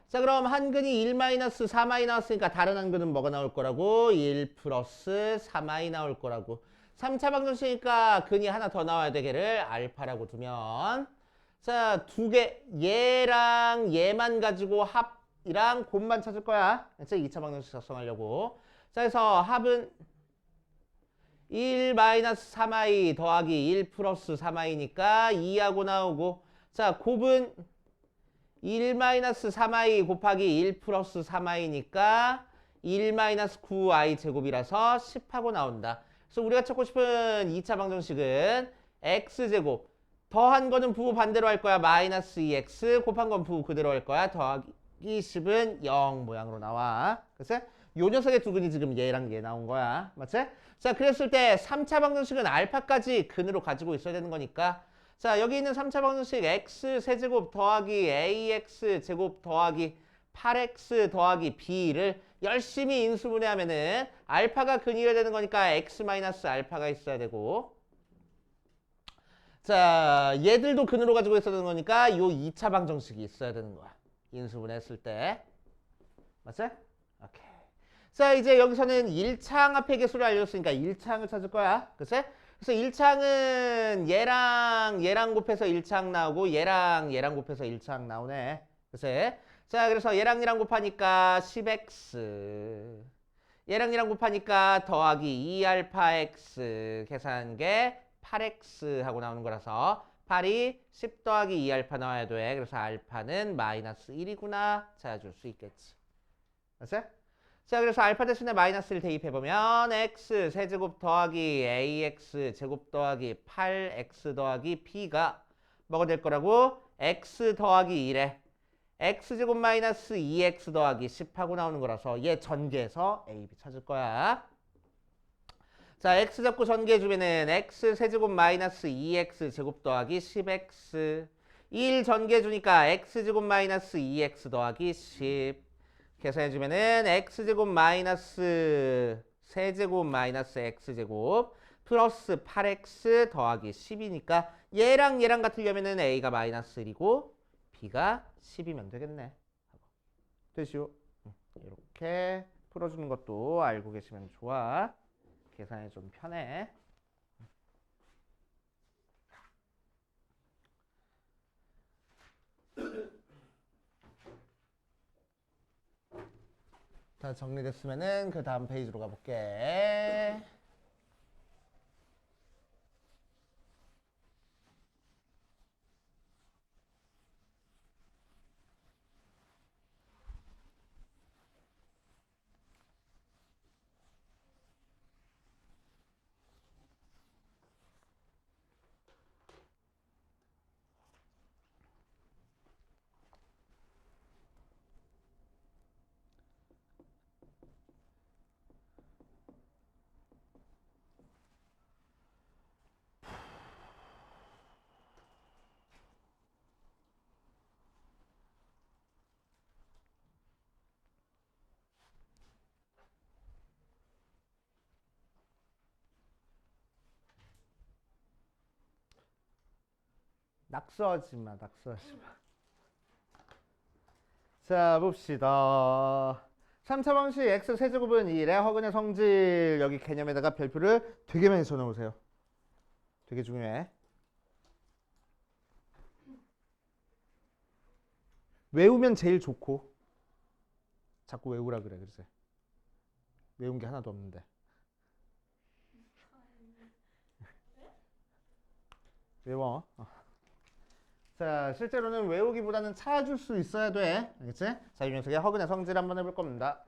자, 그럼 한근이 1-4마이 나왔으니까 다른 한근은 뭐가 나올 거라고? 1 플러스 4마이 나올 거라고. 3차 방정식이니까 근이 하나 더 나와야 되게를 알파라고 두면 자, 두 개 얘랑 얘만 가지고 합이랑 곱만 찾을 거야. 그래서 2차 방정식 작성하려고. 자, 그래서 합은 1-3i 더하기 1 플러스 3i니까 2하고 나오고 자, 곱은 1-3i 곱하기 1 플러스 3i니까 1-9i 제곱이라서 10하고 나온다. 그래서 우리가 찾고 싶은 2차 방정식은 x제곱 더한 거는 부호 반대로 할 거야. 마이너스 2x 곱한 건 부호 그대로 할 거야. 더하기 10은 0 모양으로 나와. 그래서 요 녀석의 두 근이 지금 얘랑 얘 나온 거야. 맞지? 자, 그랬을 때 3차 방정식은 알파까지 근으로 가지고 있어야 되는 거니까 자, 여기 있는 3차 방정식 x 세제곱 더하기 ax 제곱 더하기 8x 더하기 b를 열심히 인수분해하면은 알파가 근이어야 되는 거니까 x 마이너스 알파가 있어야 되고 자, 얘들도 근으로 가지고 있어야 되는 거니까 요 2차 방정식이 있어야 되는 거야. 인수분해했을 때. 맞지? 오케이. 자, 이제 여기서는 1창 앞에 개수를 알려줬으니까 1창을 찾을 거야. 그치? 그래서 1창은 얘랑 곱해서 1창 나오고 얘랑 곱해서 1창 나오네. 그치? 자, 그래서 얘랑 곱하니까 10x 얘랑 곱하니까 더하기 2알파 x 계산한 게 8x 하고 나오는 거라서 8이 10 더하기 2알파 나와야 돼. 그래서 알파는 마이너스 1이구나 찾아줄 수 있겠지. 알았어? 자, 그래서 알파 대신에 마이너스를 대입해보면 x 세제곱 더하기 ax 제곱 더하기 8x 더하기 b가 뭐가 될 거라고? x 더하기 1에 x제곱 마이너스 2x 더하기 10 하고 나오는 거라서 얘 전개해서 a, b 찾을 거야. 자, x 잡고 전개해주면은 x 세제곱 마이너스 2x 제곱 더하기 10x 1 전개해주니까 x제곱 마이너스 2x 더하기 10 계산해주면은 x제곱 마이너스 세제곱 마이너스 x제곱 플러스 8x 더하기 10이니까 얘랑 같으려면은 a가 마이너스 1이고 b가 10이면 되겠네. 되시오. 이렇게 풀어주는 것도 알고 계시면 좋아. 계산이 좀 편해. 다 정리됐으면은 그 다음 페이지로 가볼게. 낙서하지 마. 자, 봅시다. 3차 방식 x 세제곱은 1의 허근의 성질 여기 개념에다가 별표를 되게 많이 써놓으세요. 되게 중요해. 외우면 제일 좋고 자꾸 외우라 그래. 그래서 외운 게 하나도 없는데. 외워. 자, 실제로는 외우기보다는 찾아줄 수 있어야 돼. 알겠지? 자, 이 녀석의 허근의 성질 한번 해볼 겁니다.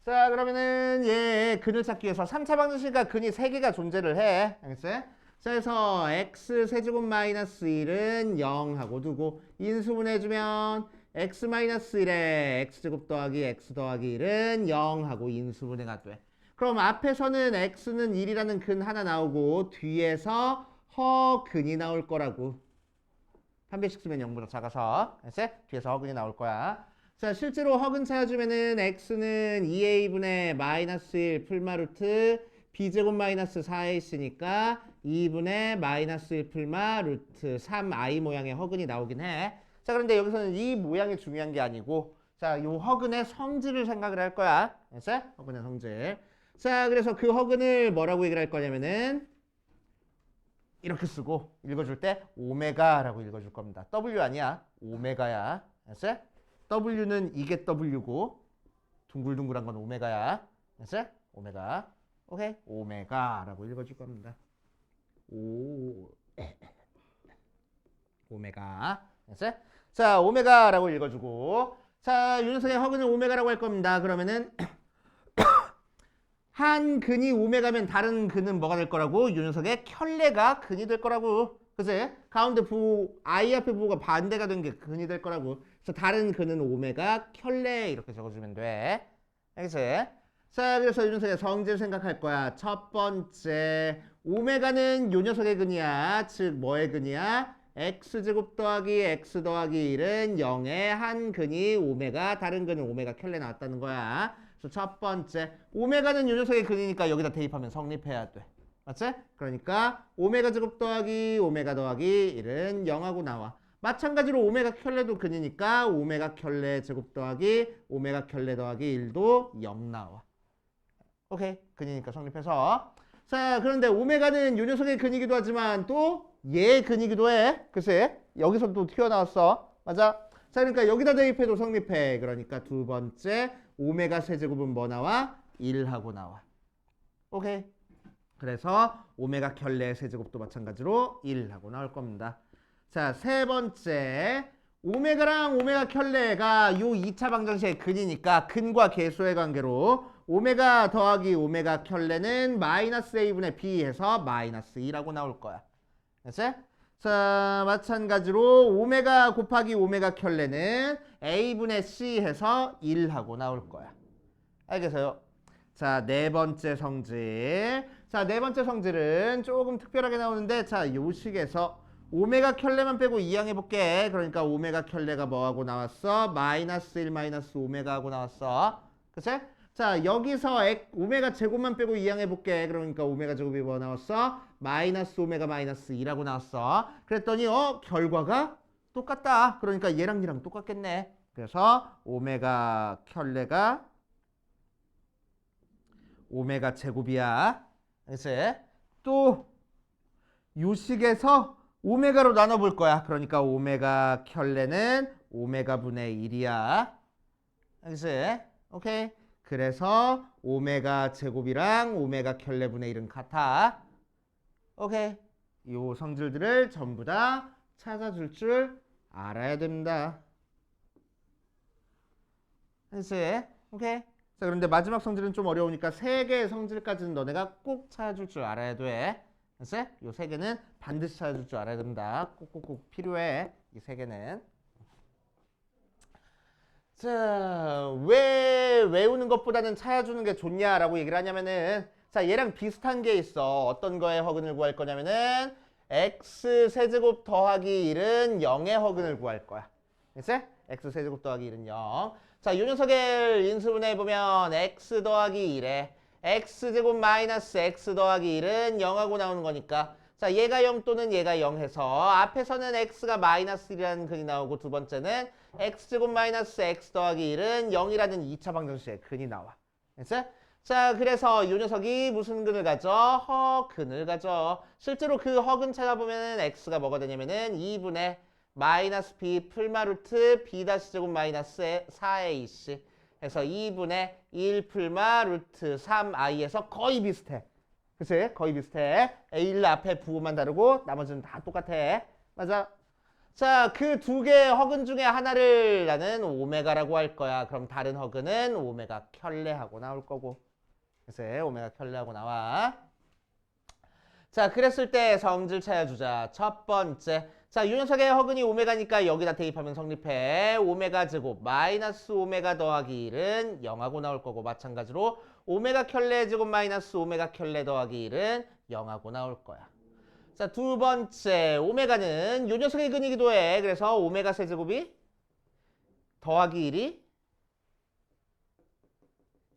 자, 그러면은 얘 근을 찾기 위해서 3차 방정식과 근이 3개가 존재를 해. 알겠지? 자, 그래서 x 세제곱 마이너스 1은 0 하고 두고 인수분해해주면 x 마이너스 1에 x제곱 더하기 x 더하기 1은 0 하고 인수분해가 돼. 그럼 앞에서는 x는 1이라는 근 하나 나오고 뒤에서 허근이 나올 거라고. 판별식 쓰면 0보다 작아서. 알았지? 뒤에서 허근이 나올 거야. 자, 실제로 허근 찾아주면은 x는 2a분의 마이너스 1 풀마루트 b제곱 마이너스 4a 있으니까 2분의 마이너스 1 풀마 루트 3i 모양의 허근이 나오긴 해. 자, 그런데 여기서는 이 모양이 중요한 게 아니고 자, 요 허근의 성질을 생각을 할 거야. 알았지? 허근의 성질. 자, 그래서 그 허근을 뭐라고 얘기를 할 거냐면은 이렇게 쓰고 읽어줄 때 오메가라고 읽어줄 겁니다. W 아니야. 오메가야. 알았어? W는 이게 W고 둥글둥글한 건 오메가야. 알았어? 오메가. 오케이? 오메가라고 읽어줄 겁니다. 오메가. 알았어? 자, 오메가라고 읽어주고 자, 이 녀석의 허근은 오메가라고 할 겁니다. 그러면은 한 근이 오메가면 다른 근은 뭐가 될 거라고? 이 녀석의 켤레가 근이 될 거라고. 그치? 가운데 부호, I 앞에 부호가 반대가 된 게 근이 될 거라고. 그래서 다른 근은 오메가 켤레 이렇게 적어주면 돼. 알겠지? 자, 그래서 이 녀석의 성질 생각할 거야. 첫 번째, 오메가는 이 녀석의 근이야. 즉, 뭐의 근이야? x제곱 더하기 x 더하기 1은 0의 한 근이 오메가, 다른 근은 오메가 켤레 나왔다는 거야. 첫 번째, 오메가는 요 녀석의 근이니까 여기다 대입하면 성립해야 돼. 맞지? 그러니까 오메가 제곱 더하기 오메가 더하기 1은 0하고 나와. 마찬가지로 오메가 켤레도 근이니까 오메가 켤레 제곱 더하기 오메가 켤레 더하기 1도 0 나와. 오케이? 근이니까 성립해서. 자, 그런데 오메가는 요 녀석의 근이기도 하지만 또 얘의 근이기도 해. 글쎄, 여기서 또 튀어나왔어. 맞아? 자, 그러니까 여기다 대입해도 성립해. 그러니까 두 번째, 오메가 세제곱은 뭐 나와? 1하고 나와. 오케이. 그래서 오메가 켤레 세제곱도 마찬가지로 1하고 나올 겁니다. 자, 세 번째, 오메가랑 오메가 켤레가 요 2차 방정식의 근이니까 근과 계수의 관계로 오메가 더하기 오메가 켤레는 마이너스 a분의 b 해서 마이너스 2라고 나올 거야. 됐지? 자, 마찬가지로 오메가 곱하기 오메가 켤레는 a분의 c 해서 1하고 나올 거야. 알겠어요? 자, 네 번째 성질. 자, 네 번째 성질은 조금 특별하게 나오는데 자, 요 식에서 오메가 켤레만 빼고 이항해볼게. 그러니까 오메가 켤레가 뭐하고 나왔어? 마이너스 1 마이너스 오메가 하고 나왔어. 그치? 자, 여기서 오메가 제곱만 빼고 이항해볼게. 그러니까 오메가 제곱이 뭐 나왔어? 마이너스 오메가 마이너스 2라고 나왔어. 그랬더니 결과가 똑같다. 그러니까 얘랑 똑같겠네. 그래서 오메가 켤레가 오메가 제곱이야. 그치? 또 요식에서 오메가로 나눠볼 거야. 그러니까 오메가 켤레는 오메가 분의 1이야. 그치? 오케이? 그래서 오메가 제곱이랑 오메가 켤레 분의 1은 같아. 오케이? 요 성질들을 전부 다 찾아줄 줄 알아야 됩니다. 그치? 오케이? 자, 그런데 마지막 성질은 좀 어려우니까 3개의 성질까지는 너네가 꼭 찾아줄 줄 알아야 돼. 그치? 요 3개는 반드시 찾아줄 줄 알아야 됩니다. 꼭꼭꼭 필요해. 이 3개는. 자, 왜 외우는 것보다는 찾아주는 게 좋냐라고 얘기를 하냐면은 자, 얘랑 비슷한 게 있어. 어떤 거에 허근을 구할 거냐면은 x 세제곱 더하기 1은 0의 허근을 구할 거야. 그치? x 세제곱 더하기 1은 0. 자, 요 녀석을 인수분해 보면 x 더하기 1에 x제곱 마이너스 x 더하기 1은 0하고 나오는 거니까 자, 얘가 0 또는 얘가 0 해서 앞에서는 x가 마이너스 1이라는 근이 나오고 두 번째는 x제곱 마이너스 x 더하기 1은 0이라는 2차 방정식의 근이 나와. 됐어? 자, 그래서 이 녀석이 무슨 근을 가져? 허근을 가져. 실제로 그 허근 찾아보면 x가 뭐가 되냐면은 2분의 마이너스 b 풀마 루트 b 다시 제곱 마이너스 4ac 해서 2분의 1 풀마 루트 3i에서 거의 비슷해. 그치? 거의 비슷해. a1 앞에 부호만 다르고 나머지는 다 똑같아. 맞아. 자, 그 두 개의 허근 중에 하나를 나는 오메가라고 할 거야. 그럼 다른 허근은 오메가 켤레하고 나올 거고. 그래서 오메가 켤레하고 나와. 자, 그랬을 때 성질 찾아주자. 첫 번째. 자, 이 녀석의 허근이 오메가니까 여기다 대입하면 성립해. 오메가 제곱 마이너스 오메가 더하기 1은 0하고 나올 거고 마찬가지로 오메가 켤레 제곱 마이너스 오메가 켤레 더하기 1은 0하고 나올 거야. 자, 두 번째. 오메가는 이 녀석의 근이기도 해. 그래서 오메가 세제곱이 더하기 1이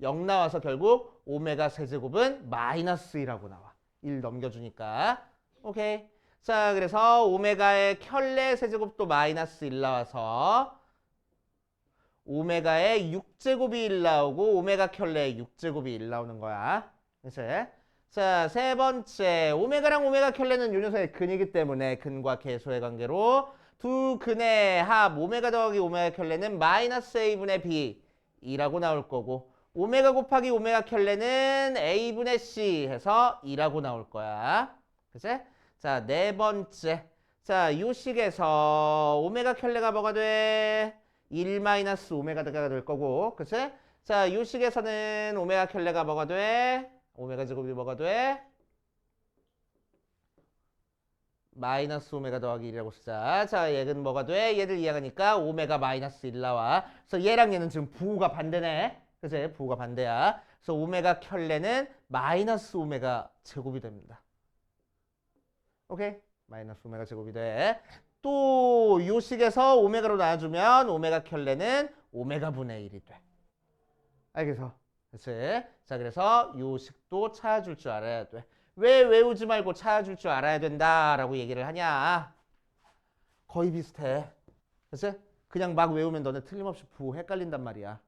0 나와서 결국 오메가 세제곱은 마이너스 1하고 나와. 1 넘겨주니까. 오케이. 자, 그래서 오메가의 켤레 세제곱도 마이너스 1 나와서 오메가의 6제곱이 1 나오고 오메가 켤레의 6제곱이 1 나오는 거야. 그치? 자, 세 번째. 오메가랑 오메가 켤레는 요 녀석의 근이기 때문에 근과 계소의 관계로 두 근의 합 오메가 더하기 오메가 켤레는 마이너스 a분의 b이라고 나올 거고 오메가 곱하기 오메가 켤레는 a분의 c 해서 2라고 나올 거야. 그치? 자, 네 번째. 자, 요 식에서 오메가 켤레가 뭐가 돼? 1 마이너스 오메가가 될 거고. 그치? 자, 요 식에서는 오메가 켤레가 뭐가 돼? 오메가 제곱이 뭐가 돼? 마이너스 오메가 더하기 1이라고 쓰자. 자, 얘는 뭐가 돼? 얘들 이해하니까 오메가 마이너스 1 나와. 그래서 얘랑 얘는 지금 부호가 반대네. 그치? 부호가 반대야. 그래서 오메가 켤레는 마이너스 오메가 제곱이 됩니다. 오케이? 마이너스 오메가 제곱이 돼. 또 요 식에서 오메가로 나눠주면 오메가 켤레는 오메가 분의 1이 돼. 알겠어? 그치? 자, 그래서 요 식도 찾아줄 줄 알아야 돼. 왜 외우지 말고 찾아줄 줄 알아야 된다라고 얘기를 하냐? 거의 비슷해. 그치? 그냥 막 외우면 너네 틀림없이 부호 헷갈린단 말이야.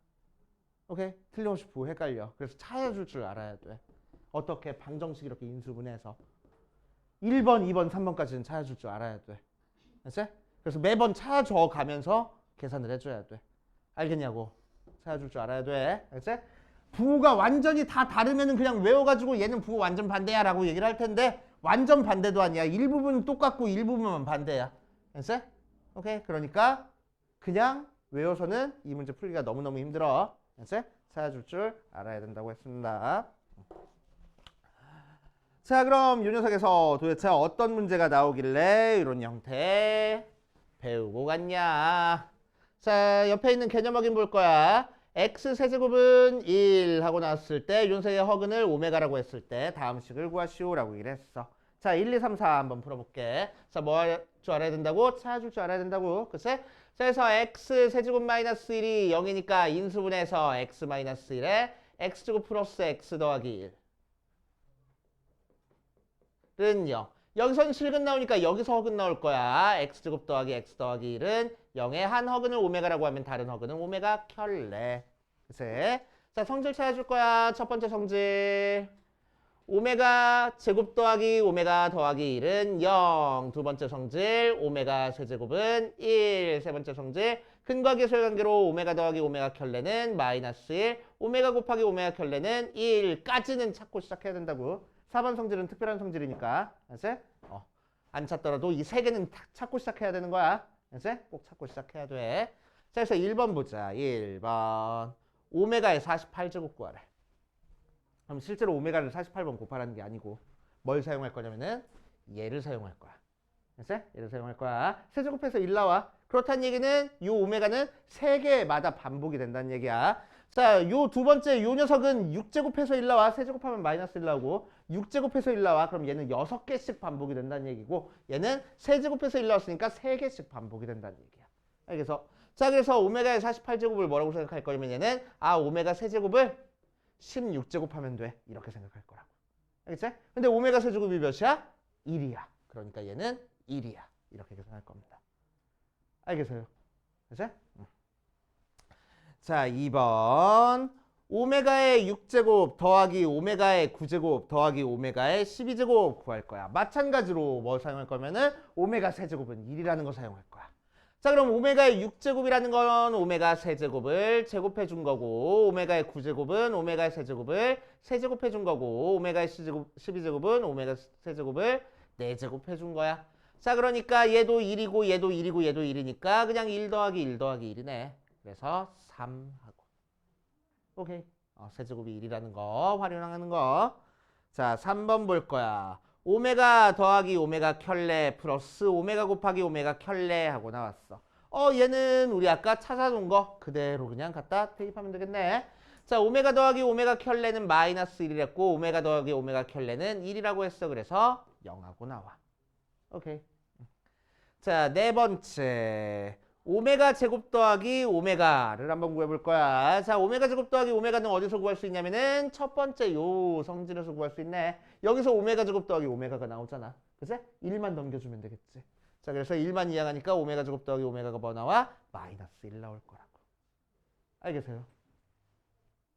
오케이? 틀림없이 부호 헷갈려. 그래서 찾아줄 줄 알아야 돼. 어떻게 방정식 이렇게 인수분해해서 1번, 2번, 3번까지는 찾아줄 줄 알아야 돼. 알았지? 그래서 매번 찾아줘 가면서 계산을 해줘야 돼. 알겠냐고? 찾아줄 줄 알아야 돼. 알았지? 부호가 완전히 다 다르면은 그냥 외워가지고 얘는 부호 완전 반대야 라고 얘기를 할 텐데 완전 반대도 아니야. 일부분은 똑같고 일부분만 반대야. 알았지? 오케이? 그러니까 그냥 외워서는 이 문제 풀기가 너무너무 힘들어. 알았지? 찾아줄 줄 알아야 된다고 했습니다. 자, 그럼 이 녀석에서 도대체 어떤 문제가 나오길래 이런 형태 배우고 갔냐. 자, 옆에 있는 개념 확인 볼 거야. x 세제곱은 1 하고 나왔을 때 이 녀석의 허근을 오메가라고 했을 때 다음 식을 구하시오라고 얘기를 했어. 자, 1, 2, 3, 4 한번 풀어볼게. 자, 뭐 할 줄 알아야 된다고? 찾아줄 줄 알아야 된다고. 그치? 자, 그래서 x 세제곱 마이너스 1이 0이니까 인수분해서 x 마이너스 1에 x제곱 플러스 x 더하기 1. 은 0. 여기서는 실근 나오니까 여기서 허근 나올 거야. x제곱 더하기 x 더하기 1은 0의 한 허근을 오메가라고 하면 다른 허근은 오메가 켤레. 그치? 자, 성질 찾아줄 거야. 첫 번째 성질. 오메가 제곱 더하기 오메가 더하기 1은 0. 두 번째 성질. 오메가 세제곱은 1. 세 번째 성질. 근과 계수의 관계로 오메가 더하기 오메가 켤레는 마이너스 1. 오메가 곱하기 오메가 켤레는 1까지는 찾고 시작해야 된다고. 4번 성질은 특별한 성질이니까. 알았지? 안 찾더라도 이 세 개는 찾고 시작해야 되는 거야. 알았지? 꼭 찾고 시작해야 돼. 자, 그래서 1번 보자. 1번. 오메가의 48제곱 구하래. 그럼 실제로 오메가를 48번 곱하라는 게 아니고 뭘 사용할 거냐면은 얘를 사용할 거야. 알았지? 얘를 사용할 거야. 세제곱해서 1 나와. 그렇다는 얘기는 이 오메가는 3개마다 반복이 된다는 얘기야. 자, 요 두 번째 요 녀석은 6제곱해서 1 나와. 세제곱하면 마이너스 1 나오고 6제곱해서 1 나와. 그럼 얘는 6개씩 반복이 된다는 얘기고 얘는 세제곱해서 1 나왔으니까 3개씩 반복이 된다는 얘기야. 알겠어? 자, 그래서 오메가의 48제곱을 뭐라고 생각할 거냐면 얘는 오메가 세제곱을 16제곱하면 돼. 이렇게 생각할 거라고. 알겠지? 근데 오메가 세제곱이 몇이야? 1이야. 그러니까 얘는 1이야. 이렇게 계산할 겁니다. 알겠어요? 그치? 자, 2번. 오메가의 6제곱 더하기 오메가의 9제곱 더하기 오메가의 12제곱 구할 거야. 마찬가지로 뭐 사용할 거면은 오메가 세제곱은 1이라는 거 사용할 거야. 자, 그럼 오메가의 6제곱이라는 건 오메가 세제곱을 제곱해 준 거고, 오메가의 9제곱은 오메가의 세제곱을 세제곱해 준 거고, 오메가의 12제곱은 오메가 세제곱을 4제곱해 준 거야. 자, 그러니까 얘도 1이고 얘도 1이고 얘도 1이니까 그냥 1 더하기 1 더하기 1이네. 그래서 3 하고. 오케이. 세제곱이 1이라는 거 활용하는 거. 자, 3번 볼 거야. 오메가 더하기 오메가 켤레 플러스 오메가 곱하기 오메가 켤레 하고 나왔어. 얘는 우리 아까 찾아놓은 거 그대로 그냥 갖다 대입하면 되겠네. 자, 오메가 더하기 오메가 켤레는 마이너스 1이랬고 오메가 더하기 오메가 켤레는 1이라고 했어. 그래서 0하고 나와. 오케이. 자, 네 번째. 오메가 제곱 더하기 오메가를 한번 구해볼 거야. 자, 오메가 제곱 더하기 오메가는 어디서 구할 수 있냐면은 첫 번째 요 성질에서 구할 수 있네. 여기서 오메가 제곱 더하기 오메가가 나오잖아. 그치? 1만 넘겨주면 되겠지. 자, 그래서 1만 이항하니까 오메가 제곱 더하기 오메가가 뭐 나와? 마이너스 1 나올 거라고. 알겠어요?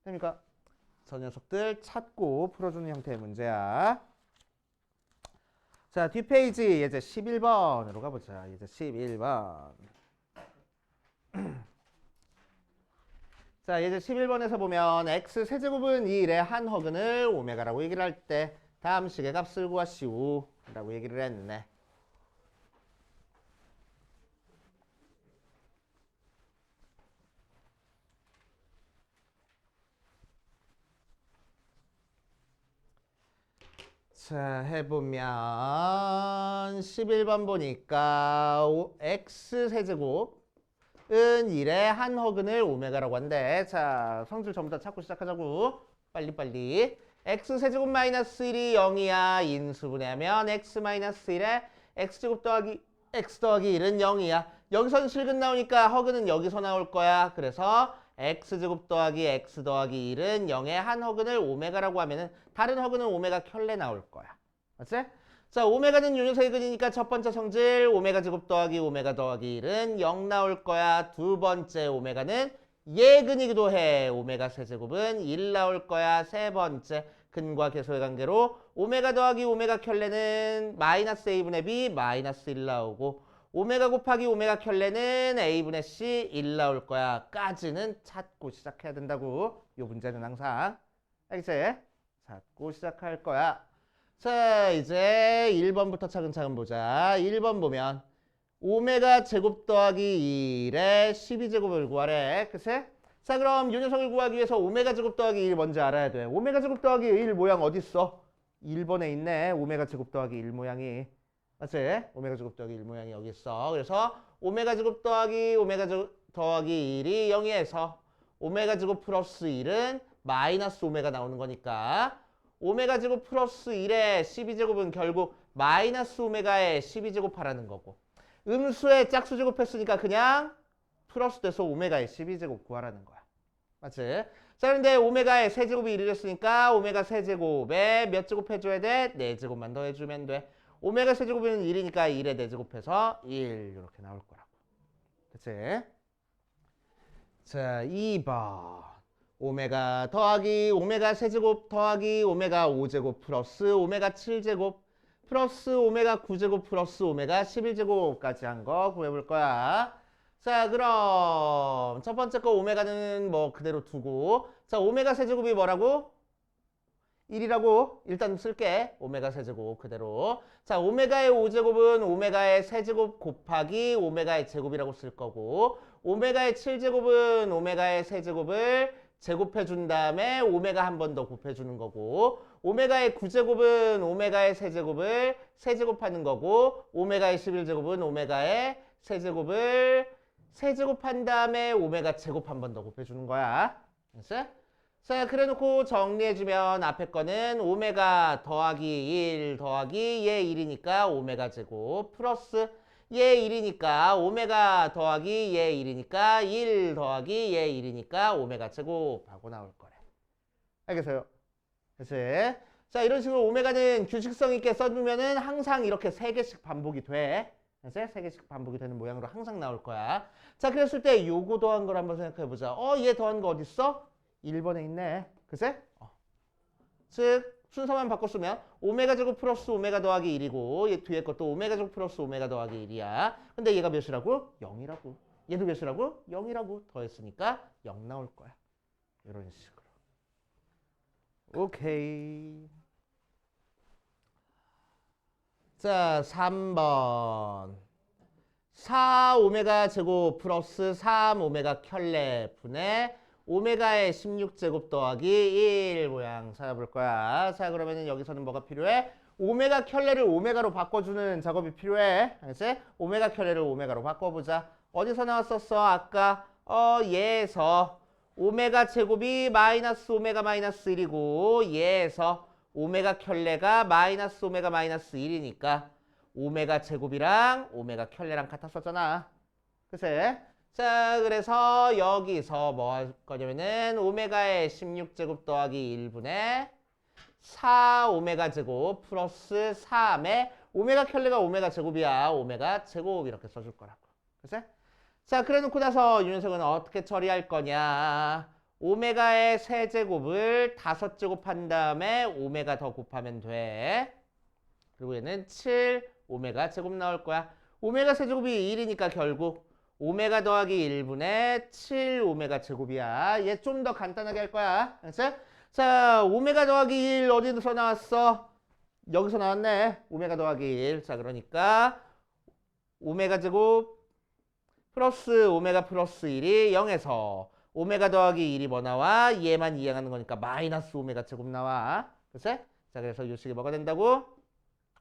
그러니까 저 녀석들 찾고 풀어주는 형태의 문제야. 자, 뒷페이지 이제 11번으로 가보자. 이제 11번. 자, 이제 11번에서 보면 x 세제곱은 2일의 한 허근을 오메가라고 얘기를 할 때 다음 식의 값을 구하시오 라고 얘기를 했네. 자, 해보면 11번 보니까 x 세제곱 은 1의 한 허근을 오메가라고 한대. 자, 성질 전부 다 찾고 시작하자고. 빨리빨리. x 세제곱 마이너스 1이 0이야. 인수분해하면 x 마이너스 1에 x제곱 더하기 x 더하기 1은 0이야. 여기서는 실근 나오니까 허근은 여기서 나올 거야. 그래서 x제곱 더하기 x 더하기 1은 0의 한 허근을 오메가라고 하면은 다른 허근은 오메가 켤레 나올 거야. 맞지? 자, 오메가는 유효세의 근이니까 첫 번째 성질 오메가 제곱 더하기 오메가 더하기 1은 0 나올 거야. 두 번째 오메가는 예근이기도 해. 오메가 세제곱은 1 나올 거야. 세 번째 근과 계소의 관계로 오메가 더하기 오메가 켤레는 마이너스 a분의 b 마이너스 1 나오고 오메가 곱하기 오메가 켤레는 a분의 c 1 나올 거야. 까지는 찾고 시작해야 된다고. 요 문제는 항상. 알겠지? 찾고 시작할 거야. 자, 이제 1번부터 차근차근 보자. 1번 보면 오메가 제곱 더하기 1의 12제곱을 구하래. 그치? 자, 그럼 이 녀석을 구하기 위해서 오메가 제곱 더하기 1 먼저 알아야 돼. 오메가 제곱 더하기 1 모양 어디 있어? 1번에 있네. 오메가 제곱 더하기 1 모양이. 맞지? 오메가 제곱 더하기 1 모양이 여기 있어. 그래서 오메가 제곱 더하기 오메가 제곱 더하기 1이 0에서 오메가 제곱 플러스 1은 마이너스 오메가 나오는 거니까 오메가 제곱 플러스 1의 12제곱은 결국 마이너스 오메가의 12제곱 하라는 거고 음수의 짝수 제곱했으니까 그냥 플러스 돼서 오메가의 12제곱 구하라는 거야. 맞지? 자, 그런데 오메가의 세제곱이 1이랬으니까 오메가 세제곱에 몇 제곱 해줘야 돼? 4제곱만 더 해주면 돼. 오메가 세제곱은 1이니까 1에 4제곱해서 1 이렇게 나올 거라고. 그치? 자, 2번. 오메가 더하기 오메가 세제곱 더하기 오메가 5제곱 플러스 오메가 7제곱 플러스 오메가 9제곱 플러스 오메가 11제곱까지 한 거 구해볼 거야. 자, 그럼 첫 번째 거 오메가는 뭐 그대로 두고 자, 오메가 세제곱이 뭐라고? 1이라고 일단 쓸게. 오메가 세제곱 그대로. 자, 오메가의 5제곱은 오메가의 세제곱 곱하기 오메가의 제곱이라고 쓸 거고 오메가의 7제곱은 오메가의 세제곱을 제곱해 준 다음에 오메가 한 번 더 곱해 주는 거고 오메가의 9제곱은 오메가의 세제곱을 세제곱하는 거고 오메가의 11제곱은 오메가의 세제곱을 세제곱한 다음에 오메가 제곱 한 번 더 곱해 주는 거야. 알았어? 자, 그래 놓고 정리해 주면 앞에 거는 오메가 더하기 1 더하기 얘 1이니까 오메가 제곱 플러스 얘 1이니까 오메가 더하기 얘 1이니까 1 더하기 얘 1이니까 오메가 제곱 하고 나올 거래. 알겠어요? 그치? 자, 이런 식으로 오메가는 규칙성 있게 써주면은 항상 이렇게 3개씩 반복이 돼. 그래서 3개씩 반복이 되는 모양으로 항상 나올 거야. 자, 그랬을 때 요거 더한 걸 한번 생각해보자. 얘 더한 거 어딨어? 1번에 있네. 그치? 즉 순서만 바꿔 쓰면 오메가 제곱 플러스 오메가 더하기 1이고 얘 뒤에 것도 오메가 제곱 플러스 오메가 더하기 1이야. 근데 얘가 몇이라고? 0이라고. 얘도 몇이라고? 0이라고. 더했으니까 0 나올 거야. 이런 식으로. 오케이. 자, 3번. 4 오메가 제곱 플러스 3 오메가 켤레 분의 오메가의 16제곱 더하기 1 모양 찾아볼 거야. 자, 그러면은 여기서는 뭐가 필요해? 오메가 켤레를 오메가로 바꿔주는 작업이 필요해. 알겠지? 오메가 켤레를 오메가로 바꿔보자. 어디서 나왔었어? 아까 얘에서 오메가 제곱이 마이너스 오메가 마이너스 1이고 얘에서 오메가 켤레가 마이너스 오메가 마이너스 1이니까 오메가 제곱이랑 오메가 켤레랑 같았었잖아. 그치? 자, 그래서 여기서 뭐 할 거냐면은 오메가의 16제곱 더하기 1분의 4 오메가 제곱 플러스 3의 오메가 켤레가 오메가 제곱이야. 오메가 제곱 이렇게 써줄 거라고. 그치? 자, 그래 놓고 나서 윤석은 어떻게 처리할 거냐. 오메가의 세제곱을 5제곱 한 다음에 오메가 더 곱하면 돼. 그리고 얘는 7 오메가 제곱 나올 거야. 오메가 세제곱이 1이니까 결국 오메가 더하기 1분의 7 오메가 제곱이야. 얘 좀 더 간단하게 할 거야. 알았지? 자, 오메가 더하기 1 어디서 나왔어? 여기서 나왔네. 오메가 더하기 1. 자, 그러니까 오메가 제곱 플러스 오메가 플러스 1이 0에서 오메가 더하기 1이 뭐 나와? 얘만 이해하는 거니까 마이너스 오메가 제곱 나와. 그치? 자, 그래서 이 식이 뭐가 된다고?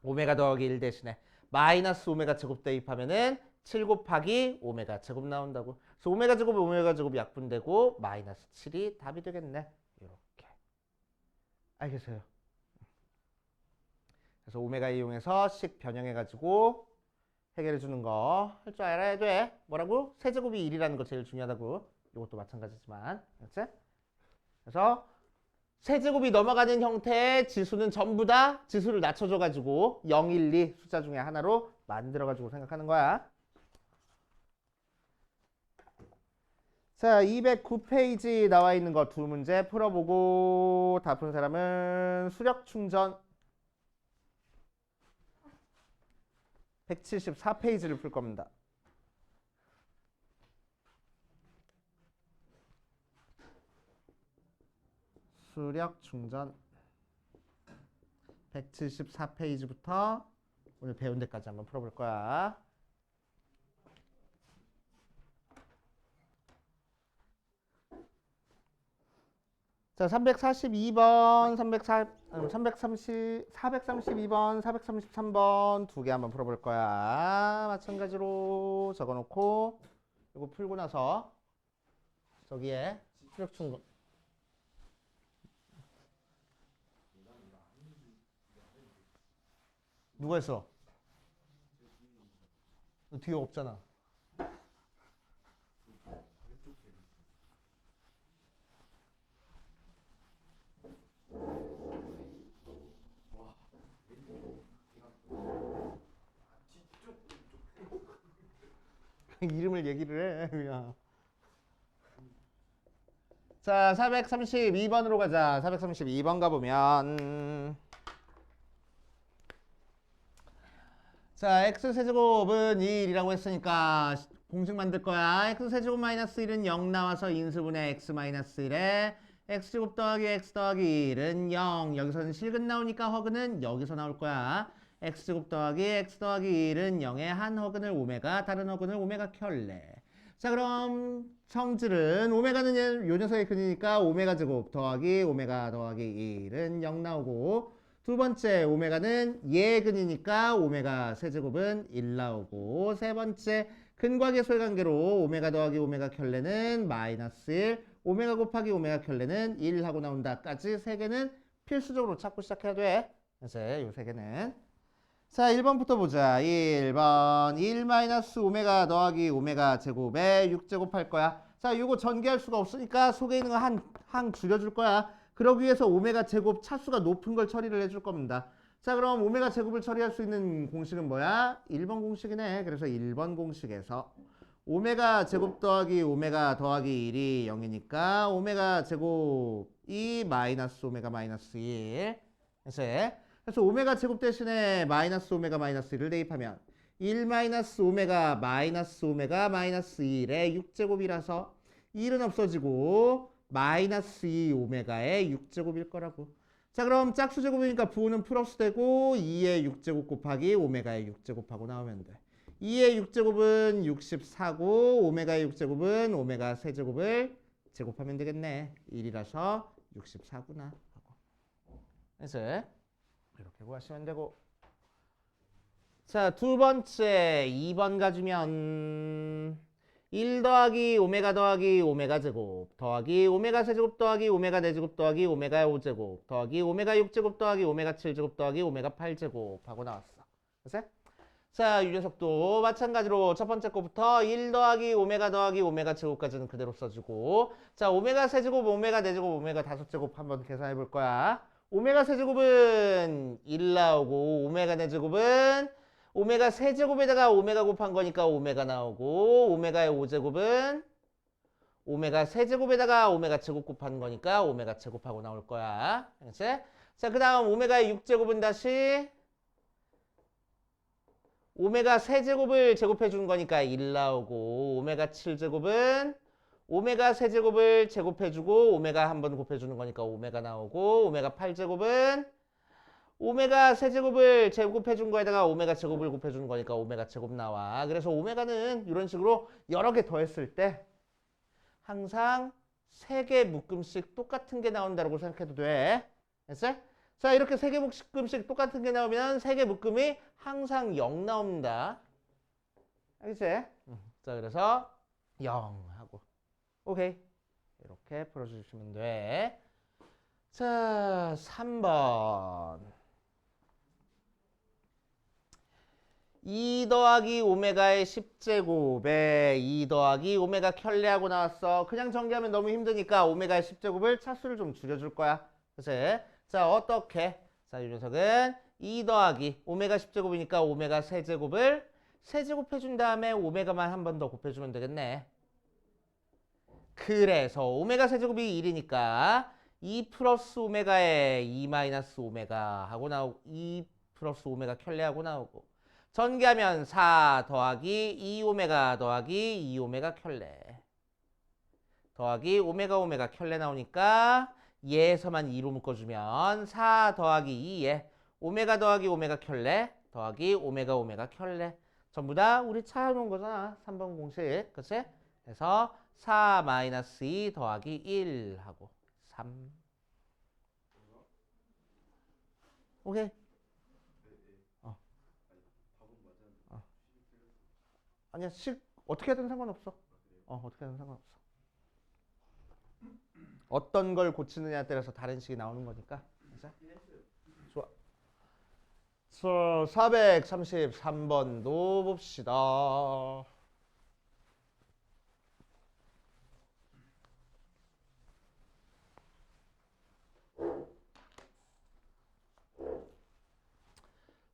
오메가 더하기 1 대신에 마이너스 오메가 제곱 대입하면은 7 곱하기 오메가 제곱 나온다고. 그래서 오메가 제곱 약분되고 마이너스 7이 답이 되겠네. 이렇게. 알겠어요? 그래서 오메가 이용해서 식 변형해가지고 해결해 주는 거 할 줄 알아야 돼. 뭐라고? 세제곱이 1이라는 거 제일 중요하다고. 이것도 마찬가지지만. 그렇지? 그래서 세제곱이 넘어가는 형태의 지수는 전부 다 지수를 낮춰줘가지고 0, 1, 2 숫자 중에 하나로 만들어가지고 생각하는 거야. 자, 209페이지 나와 있는 거 두 문제 풀어보고 다 푼 사람은 수력 충전 174페이지를 풀 겁니다. 수력 충전 174페이지부터 오늘 배운 데까지 한번 풀어볼 거야. 자, 342번, 432번, 433번 두 개 한번 풀어볼 거야. 마찬가지로 적어놓고 이거 풀고 나서 저기에 수력 충전 누가 했어? 너 뒤에 없잖아. 이름을 얘기를 해 그냥. 자, 432번으로 가자. 432번 가보면 자, x세제곱은 1이라고 했으니까 공식 만들 거야. x세제곱 마이너스 1은 0 나와서 인수분해 x 마이너스 1에 x제곱 더하기 x 더하기 1은 0. 여기서는 실근 나오니까 허근은 여기서 나올 거야. x제곱 더하기 x 더하기 1은 0의 한 허근을 오메가, 다른 허근을 오메가 켤레. 자, 그럼 성질은 오메가는 요 녀석의 근이니까 오메가 제곱 더하기 오메가 더하기 1은 0 나오고, 두 번째 오메가는 얘 근이니까 오메가 세제곱은 1 나오고, 세 번째 근과 계수의 관계로 오메가 더하기 오메가 켤레는 마이너스 1, 오메가 곱하기 오메가 켤레는 1 하고 나온다까지 세 개는 필수적으로 찾고 시작해야 돼. 그래서 요 세 개는. 자, 1번부터 보자. 1번 1 마이너스 오메가 더하기 오메가 제곱에 6제곱 할 거야. 자, 요거 전개할 수가 없으니까 속에 있는 거 한 줄여줄 거야. 그러기 위해서 오메가 제곱 차수가 높은 걸 처리를 해줄 겁니다. 자, 그럼 오메가 제곱을 처리할 수 있는 공식은 뭐야? 1번 공식이네. 그래서 1번 공식에서 오메가 제곱 더하기 오메가 더하기 1이 0이니까 오메가 제곱이 마이너스 오메가 마이너스 1. 그래서 오메가 제곱 대신에 마이너스 오메가 마이너스 1을 대입하면 1 마이너스 오메가 마이너스 1의 6제곱이라서 1은 없어지고 마이너스 2 오메가의 6제곱일 거라고. 자, 그럼 짝수 제곱이니까 부호는 플러스 되고 2의 6제곱 곱하기 오메가의 6제곱하고 나오면 돼. 2의 6제곱은 64고 오메가의 6제곱은 오메가 세제곱을 제곱하면 되겠네. 1이라서 64구나 하고. 그래서 이렇게 구하시면 되고. 자, 두 번째 2번 가주면 1 더하기 오메가 더하기 오메가 제곱 더하기 오메가 세제곱 더하기 오메가 네제곱 더하기 오메가 5제곱 더하기 오메가 6제곱 더하기 오메가 7제곱 더하기 오메가 8제곱 하고 나왔어. 그래서 자, 이 녀석도 마찬가지로 첫 번째 거부터 1 더하기 오메가 더하기 오메가 제곱까지는 그대로 써주고, 자, 오메가 세제곱 오메가 네제곱 오메가 5제곱 한번 계산해 볼 거야. 오메가 세제곱은 1 나오고 오메가 네제곱은 오메가 세제곱에다가 오메가 곱한 거니까 오메가 나오고 오메가의 5제곱은 오메가 세제곱에다가 오메가 제곱 곱한 거니까 오메가 제곱하고 나올 거야. 그렇지? 자, 그 다음 오메가의 6제곱은 다시 오메가 세제곱을 제곱해 준 거니까 1 나오고 오메가 7제곱은 오메가 세제곱을 제곱해 주고 오메가 한번 곱해 주는 거니까 오메가 나오고 오메가 8제곱은 오메가 세제곱을 제곱해 준 거에다가 오메가 제곱을 곱해 주는 거니까 오메가 제곱 나와. 그래서 오메가는 이런 식으로 여러 개 더했을 때 항상 3개 묶음씩 똑같은 게 나온다고 생각해도 돼. 됐어? 자, 이렇게 3개 묶음씩 똑같은 게 나오면 3개 묶음이 항상 0 나옵니다. 알겠지? 자, 그래서 0 하고. 오케이. 이렇게 풀어주시면 돼. 자, 3번. 2 더하기 오메가의 10제곱에 2 더하기 오메가 켤레하고 나왔어. 그냥 전개하면 너무 힘드니까 오메가의 10제곱을 차수를 좀 줄여줄 거야. 그치? 자, 어떻게? 자, 이 녀석은 2 더하기 오메가 10제곱이니까 오메가 세제곱을 세제곱해준 다음에 오메가만 한 번 더 곱해주면 되겠네. 그래서 오메가 세제곱이 1이니까 2 플러스 오메가에 2 마이너스 오메가 하고 나오고 2 플러스 오메가 켤레하고 나오고 전개하면 4 더하기 2 오메가 더하기 2 오메가 켤레 더하기 오메가 오메가 켤레 나오니까 얘에서만 2로 묶어주면 4 더하기 2에 오메가 더하기 오메가 켤레 더하기 오메가 오메가 켤레 전부 다 우리 찾아놓은 거잖아. 3번 공식. 그치? 그래서 4 마이너스 2 더하기 1 하고 3. 오케이. 아니야, 어떻게 하든 상관없어. 어떻게 하든 상관없어. 어떤 걸 고치느냐에 따라서 다른 식이 나오는 거니까. 좋아. 433번도 봅시다.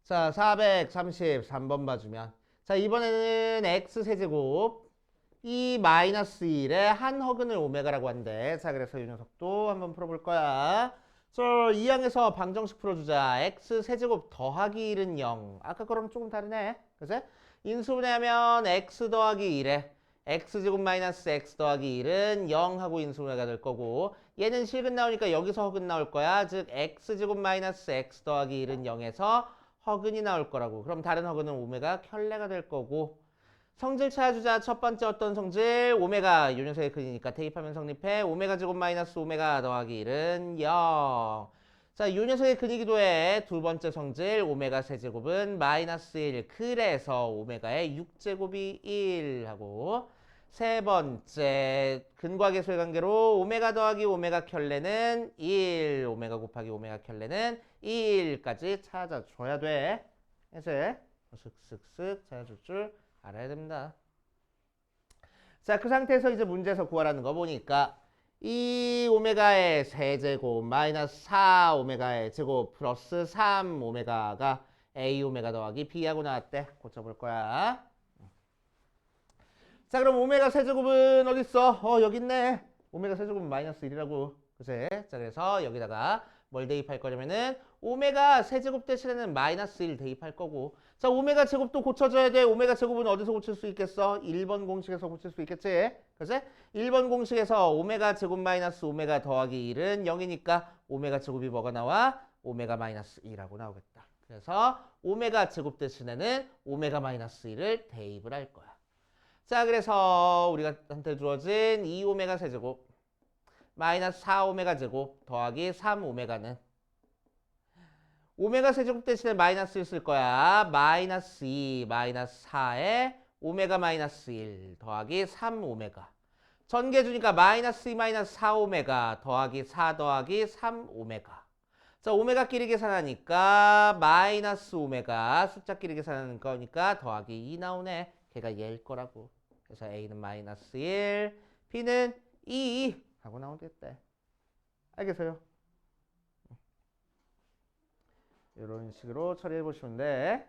자, 433번 봐주면 자, 이번에는 x세제곱 이 마이너스 1의 한 허근을 오메가라고 한대. 자, 그래서 이 녀석도 한번 풀어볼 거야. 자, 이 항에서 방정식 풀어주자. x세제곱 더하기 1은 0. 아까 거랑 조금 다르네. 그치? 인수분해하면 x 더하기 1에 x제곱 마이너스 x 더하기 1은 0하고 인수분해가 될 거고 얘는 실근 나오니까 여기서 허근 나올 거야. 즉 x제곱 마이너스 x 더하기 1은 0에서 허근이 나올 거라고. 그럼 다른 허근은 오메가 켤레가 될 거고 성질 찾아주자. 첫 번째 어떤 성질? 오메가 이 녀석의 근이니까 대입하면 성립해. 오메가 제곱 마이너스 오메가 더하기 1은 0. 자, 이 녀석의 근이기도 해. 두 번째 성질 오메가 세제곱은 마이너스 1. 그래서 오메가의 6제곱이 1 하고 세 번째 근과 계수의 관계로 오메가 더하기 오메가 켤레는 1. 오메가 곱하기 오메가 켤레는 1까지 찾아줘야 돼. 그래서 슥슥슥 찾아줄 줄 알아야 됩니다. 자, 그 상태에서 이제 문제에서 구하라는 거 보니까 2 오메가의 세제곱 마이너스 4 오메가의 제곱 플러스 3 오메가가 A 오메가 더하기 B하고 나왔대. 고쳐볼 거야. 자, 그럼 오메가 세제곱은 어딨어? 여기 있네. 오메가 세제곱은 마이너스 1이라고. 그치? 자, 그래서 여기다가 뭘 대입할 거냐면은 오메가 세제곱 대신에는 마이너스 1 대입할 거고. 자, 오메가 제곱도 고쳐줘야 돼. 오메가 제곱은 어디서 고칠 수 있겠어? 1번 공식에서 고칠 수 있겠지? 그치? 1번 공식에서 오메가 제곱 마이너스 오메가 더하기 1은 0이니까 오메가 제곱이 뭐가 나와? 오메가 마이너스 2라고 나오겠다. 그래서 오메가 제곱 대신에는 오메가 마이너스 1을 대입을 할 거야. 자, 그래서 우리가 한테 주어진 2오메가 세제곱 마이너스 4오메가 제곱 더하기 3오메가는 오메가 세제곱 대신에 마이너스 1 쓸 거야. 마이너스 2 마이너스 4에 오메가 마이너스 1 더하기 3오메가. 전개 주니까 마이너스 2 마이너스 4오메가 더하기 4 더하기 3오메가. 자, 오메가끼리 계산하니까 마이너스 오메가 숫자끼리 계산하는 거니까 더하기 2 나오네. 걔가 얘일 거라고. 그래서 A는 마이너스 1, B는 2 하고 나오겠대. 알겠어요? 이런 식으로 처리해 보시면 돼.